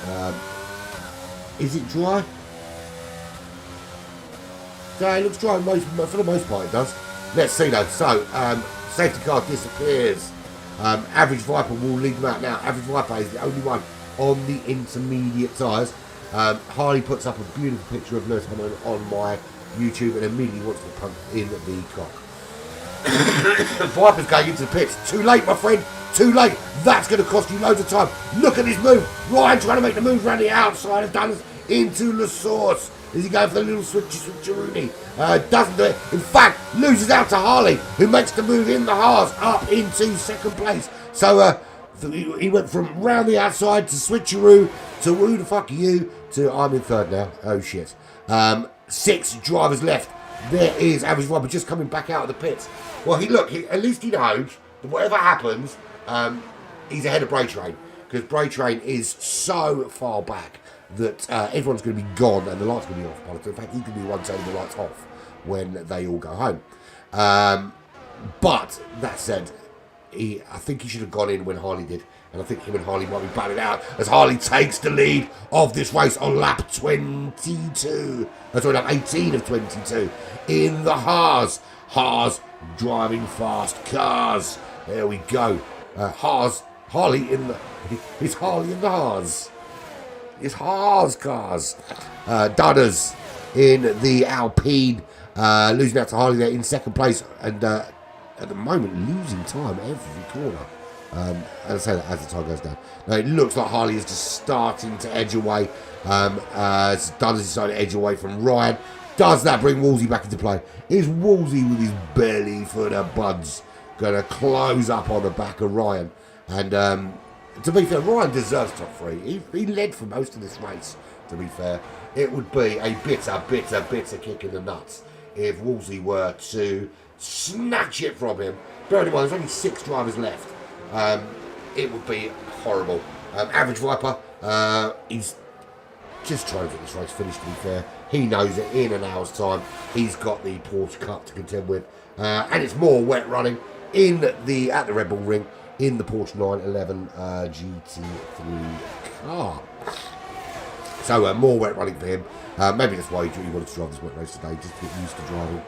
love. Is it dry? Yeah, it looks dry for the most part. It does. Let's see though. So safety car disappears. Average Viper will lead them out now. Average Viper is the only one on the intermediate tyres. Harley puts up a beautiful picture of Lewis Hamilton on my YouTube and immediately wants to pump in the cock. Viper's going into the pits. Too late, my friend. Too late. That's going to cost you loads of time. Look at this move. Ryan trying to make the move around the outside of Dunners into the source. Is he going for the little switcheroonie? Doesn't do it. In fact, loses out to Harley, who makes the move in the Haas up into second place. So he went from round the outside to switcheroo to who the fuck are you to I'm in third now. Oh shit. 6 drivers left. There is Average Viper just coming back out of the pits. Well, at least he knows that whatever happens, he's ahead of Brake Train, because Brake Train is so far back that everyone's going to be gone and the lights going to be off. In fact, he's going to be the one turning the lights off when they all go home. But that said, I think he should have gone in when Harley did, and I think him and Harley might be battling out as Harley takes the lead of this race on lap 18 of 22 in the Haas. Haas driving fast cars. There we go. Harley in the Haas. It's Haas cars. Dunners in the Alpine, losing out to Harley there in second place, and at the moment losing time every corner. As I say that as the time goes down. Now it looks like Harley is just starting to edge away. As Dunners is starting to edge away from Ryan. Does that bring Woolsey back into play? Is Woolsey with his belly full of buds going to close up on the back of Ryan? And to be fair, Ryan deserves top 3. He led for most of this race, to be fair. It would be a bitter kick in the nuts if Woolsey were to snatch it from him. Bearing in mind, there's only 6 drivers left. It would be horrible. Average Viper, he's just trying to get this race finished, to be fair. He knows that in an hour's time, he's got the Porsche Cup to contend with. And it's more wet running at the Red Bull Ring in the Porsche 911 GT3 car. So more wet running for him. Maybe that's why he wanted to drive this wet race today, just to get used to driving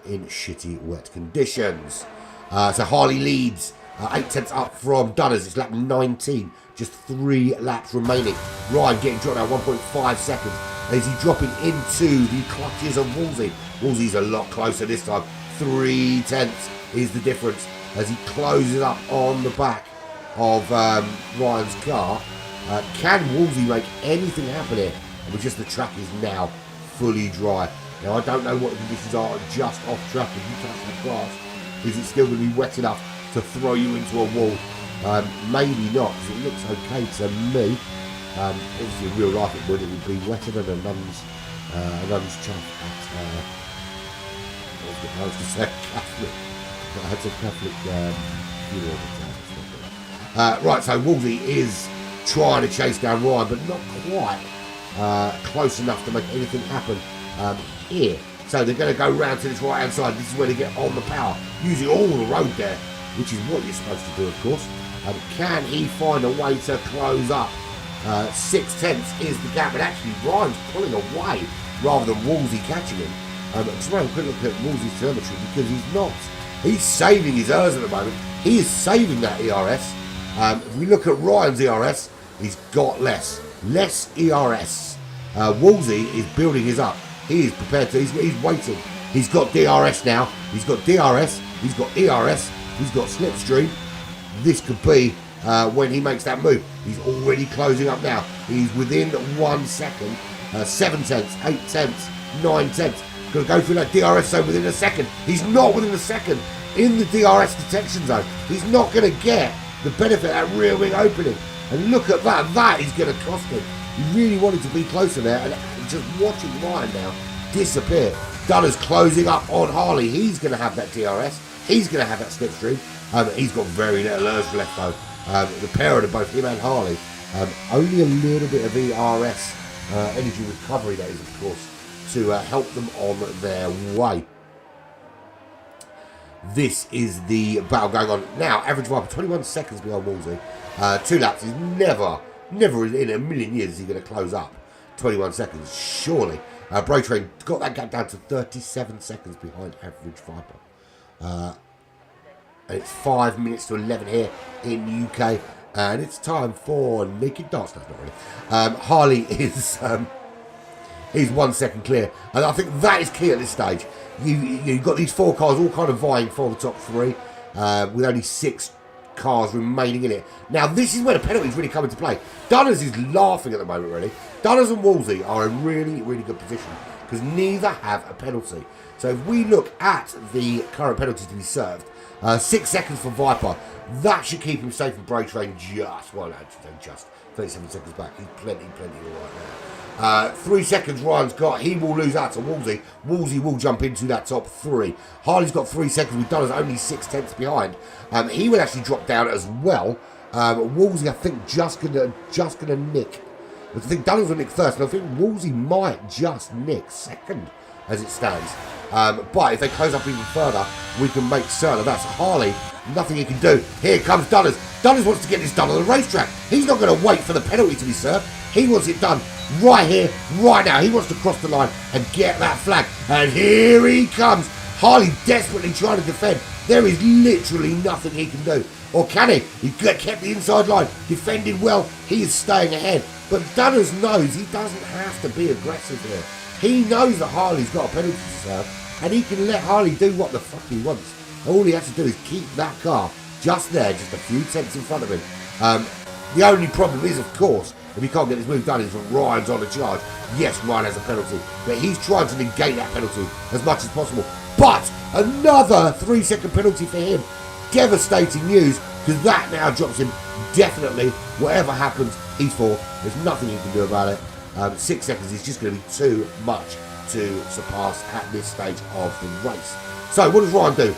in shitty wet conditions. So Harley leads 8 tenths up from Dunners. It's lap 19, just 3 laps remaining. Ryan getting dropped out 1.5 seconds. Is he dropping into the clutches of Woolsey? Woolsey's a lot closer this time. 3 tenths is the difference as he closes up on the back of Ryan's car. Can Woolsey make anything happen here? But just the track is now fully dry. Now I don't know what the conditions are just off track. If you touch the grass, is it still going to be wet enough to throw you into a wall? Maybe not, because it looks okay to me. Obviously in real life it would be wetter than a nun's And I'm just trying at, I was going to say Catholic. That's a Catholic funeral. Right, so Wolsey is trying to chase down Ryan, but not quite close enough to make anything happen here. So they're going to go round to this right-hand side. This is where they get on the power, using all the road there, which is what you're supposed to do, of course. Can he find a way to close up? 6/10 is the gap, and actually Ryan's pulling away rather than Wolsey catching him. Just have a quick look at Wolsey's telemetry, because he's saving his errors at the moment. He is saving that ERS. If we look at Ryan's ERS, he's got less ERS. Wolsey is building his up. He is prepared to, he's waiting. He's got DRS now. He's got DRS. He's got ERS. He's got slipstream. This could be when he makes that move. He's already closing up now. He's within 1 second. 7/10, 8/10, 9/10. Going to go through that DRS zone within a second. He's not within a second in the DRS detection zone. He's not going to get the benefit of that rear wing opening. And look at that. That is going to cost him. He really wanted to be closer there. And just watching Ryan now disappear. Dunner's closing up on Harley. He's going to have that DRS. He's going to have that slipstream. He's got very little ERS left though. The pair of both him and Harley. Only a little bit of ERS energy recovery, that is, of course, to help them on their way. This is the battle going on now. Average Viper 21 seconds behind Wolsey. 2 laps is never in a million years is he going to close up 21 seconds. Surely. Bro Train got that gap down to 37 seconds behind Average Viper. And it's 5 minutes to 11 here in the UK. And it's time for Naked Darts. No, not really. Harley is he's 1 second clear. And I think that is key at this stage. You've got these 4 cars all kind of vying for the top 3. With only 6 cars remaining in it. Now, this is where the penalties really come into play. Dunners is laughing at the moment, really. Dunners and Wolsey are in really, really good position because neither have a penalty. So if we look at the current penalties to be served, 6 seconds for Viper. That should keep him safe from Bray Train just 37 seconds back. He's plenty right now. 3 seconds Ryan's got. He will lose out to Wolsey. Wolsey will jump into that top 3. Harley's got 3 seconds. We've done only 6/10 behind. He will actually drop down as well. Wolsey, I think, just gonna nick. I think Dunners will nick first, and I think Wolsey might just nick second as it stands. But if they close up even further, we can make certain of that. So Harley, nothing he can do. Here comes Dunners. Dunners wants to get this done on the racetrack. He's not going to wait for the penalty to be served. He wants it done right here, right now. He wants to cross the line and get that flag. And here he comes. Harley desperately trying to defend. There is literally nothing he can do. Or can he? He kept the inside line, defended well. He is staying ahead. But Dunners knows he doesn't have to be aggressive here. He knows that Harley's got a penalty to serve, and he can let Harley do what the fuck he wants. All he has to do is keep that car just there, just a few tenths in front of him. The only problem is, of course, if he can't get this move done, is that Ryan's on the charge. Yes, Ryan has a penalty, but he's trying to negate that penalty as much as possible. But another 3 second penalty for him. Devastating news, because that now drops him definitely. Whatever happens, he's 4. There's nothing he can do about it. 6 seconds is just going to be too much to surpass at this stage of the race. So what does Ryan do?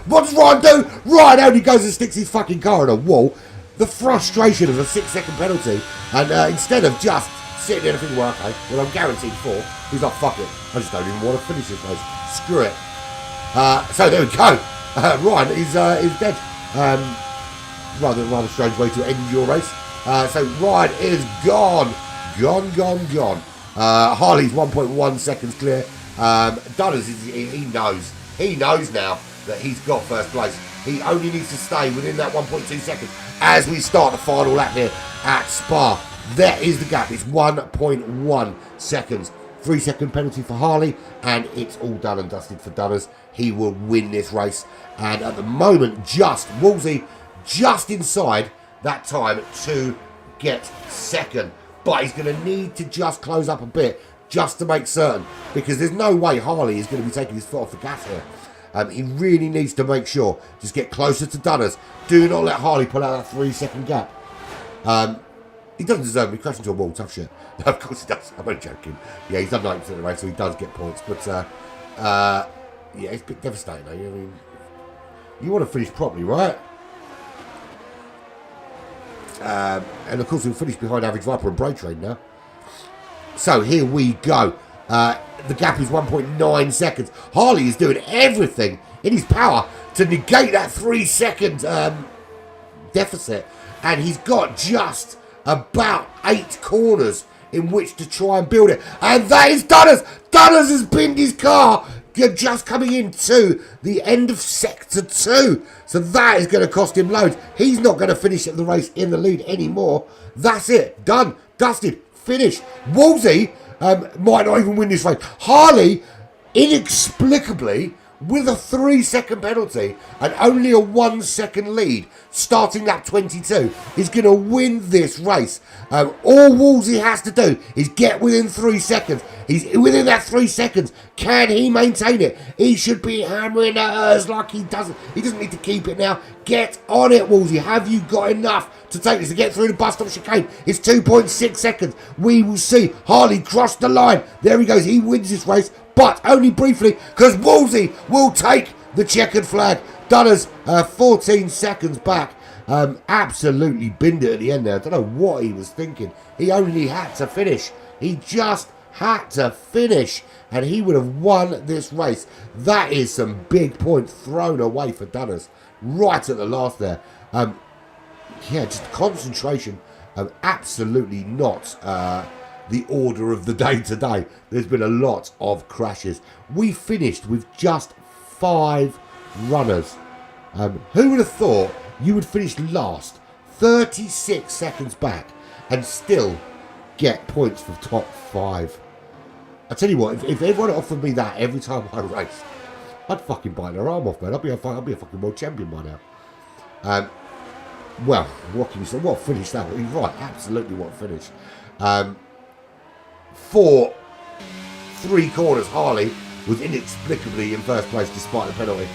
What does Ryan do? Ryan only goes and sticks his fucking car on a wall. The frustration of a 6 second penalty, and instead of just sitting there and thinking, well, okay, well, I'm guaranteed 4. He's like, fuck it, I just don't even want to finish this race. Screw it. So there we go. Ryan is dead. Rather strange way to end your race. So Ryan is gone. Gone. Harley's 1.1 seconds clear. Dunners, he knows. He knows now that he's got first place. He only needs to stay within that 1.2 seconds as we start the final lap here at Spa. There is the gap. It's 1.1 seconds. 3 second penalty for Harley, and it's all done and dusted for Dunners. He will win this race. And at the moment, Wolsey just inside that time to get second. But he's going to need to just close up a bit just to make certain, because there's no way Harley is going to be taking his foot off the gas here. He really needs to make sure, just get closer to Dunners. Do not let Harley pull out that 3 second gap. He doesn't deserve it. He crashed into a wall, tough shit. No, of course he does. I'm only joking. Yeah, he's done 90% of the race, so he does get points. But, yeah, it's a bit devastating, though. I mean, you want to finish properly, right? And, of course, he'll finish behind Average Viper and Braid Train now. So, here we go. The gap is 1.9 seconds. Harley is doing everything in his power to negate that 3-second deficit. And he's got just about 8 corners in which to try and build it. And that is Dunners. Dunners has pinned his car just coming into the end of Sector 2. So that is going to cost him loads. He's not going to finish the race in the lead anymore. That's it. Done. Dusted. Finished. Wolsey might not even win this race. Harley, inexplicably, with a 3-second penalty and only a 1-second lead, starting lap 22, is going to win this race. All Wolsey has to do is get within 3 seconds. He's within that 3 seconds. Can he maintain it? He should be hammering at hers like he doesn't. He doesn't need to keep it now. Get on it, Wolsey. Have you got enough to take this, to get through the bus stop chicane? It's 2.6 seconds. We will see. Harley crossed the line. There he goes. He wins this race, but only briefly, because Wolsey will take the checkered flag. Dunners 14 seconds back. Absolutely binned it at the end there. I don't know what he was thinking. He only had to finish. He just had to finish, and he would have won this race. That is some big points thrown away for Dunners right at the last there. Yeah, just concentration. Absolutely not the order of the day today. There's been a lot of crashes. We finished with just 5 runners. Who would have thought you would finish last, 36 seconds back, and still get points for top 5? I tell you what, if everyone offered me that every time I raced, I'd fucking bite their arm off, man. I'd be a fucking world champion by now. Well, what can you say? What a finish that was. He's right, absolutely what a finish. 3 corners, Harley was inexplicably in first place despite the penalty.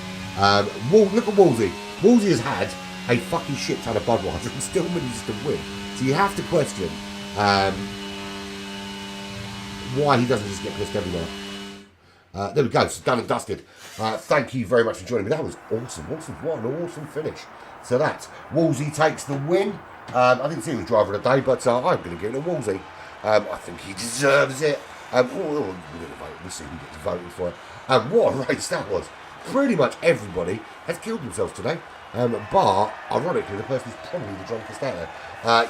Look at Wolsey. Wolsey has had a fucking shit ton of Budweiser and still manages to win. So you have to question why he doesn't just get pissed everywhere. There we go, so done and dusted. Thank you very much for joining me. That was awesome. What an awesome finish. So that's Wolsey takes the win. I didn't see he was driver of the day, but I'm going to give it to Wolsey. I think he deserves it. We'll see who gets voted for it. What a race that was. Pretty much everybody has killed themselves today. But, ironically, the person who's probably the drunkest out there.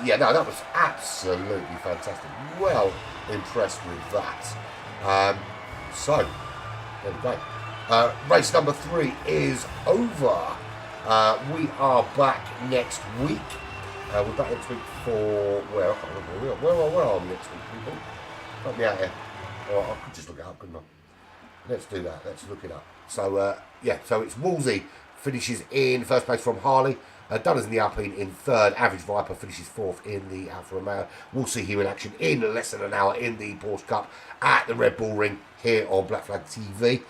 Yeah, no, that was absolutely fantastic. Well impressed with that. So, there we go. Race number 3 is over. We are back next week. We're back next week for... Where are we next week, people? Help me out here. Oh, I could just look it up, couldn't I? Let's do that. Let's look it up. So, yeah, so it's Wolsey finishes in first place from Harley. Dunners in the Alpine in 3rd. Average Viper finishes 4th in the Alfa Romeo. We'll see him in action in less than an hour in the Porsche Cup at the Red Bull Ring here on Black Flag TV.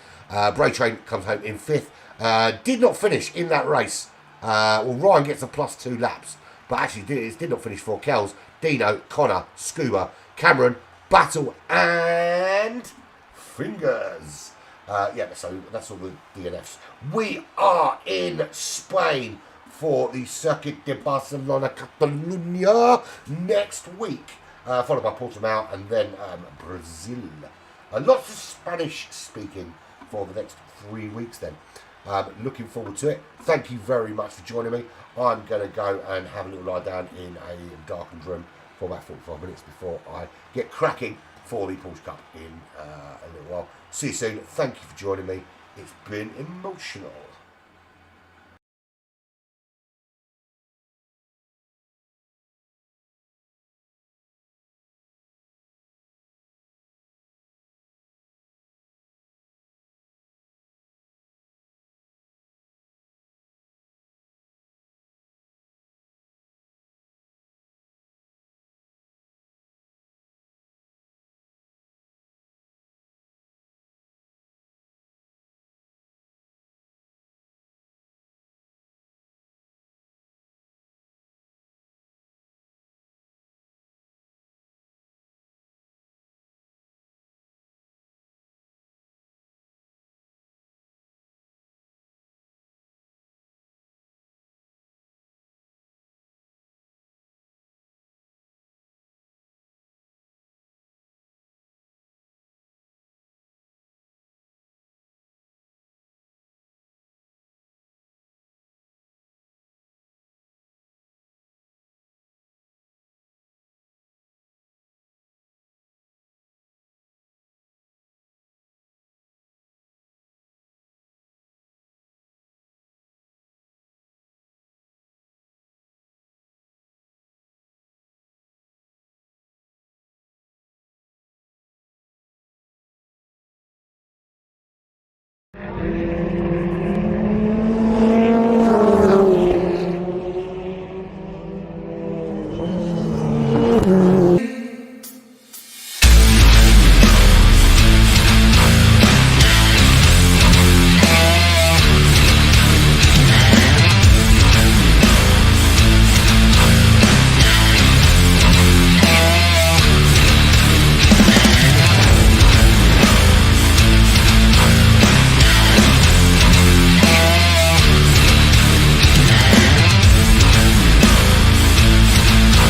Braid Train comes home in 5th. Did not finish in that race. Well, Ryan gets a +2 laps, but actually did not finish for Kells, Dino, Connor, Scuba, Cameron, Battle, and Fingers. Yeah, so that's all the DNFs. We are in Spain for the Circuit de Barcelona Catalunya next week, followed by Portimao and then Brazil. Lots of Spanish speaking for the next 3 weeks then. Looking forward to it. Thank you very much for joining me. I'm going to go and have a little lie down in a darkened room for about 45 minutes before I get cracking for the Porsche Cup in a little while. See you soon. Thank you for joining me. It's been emotional.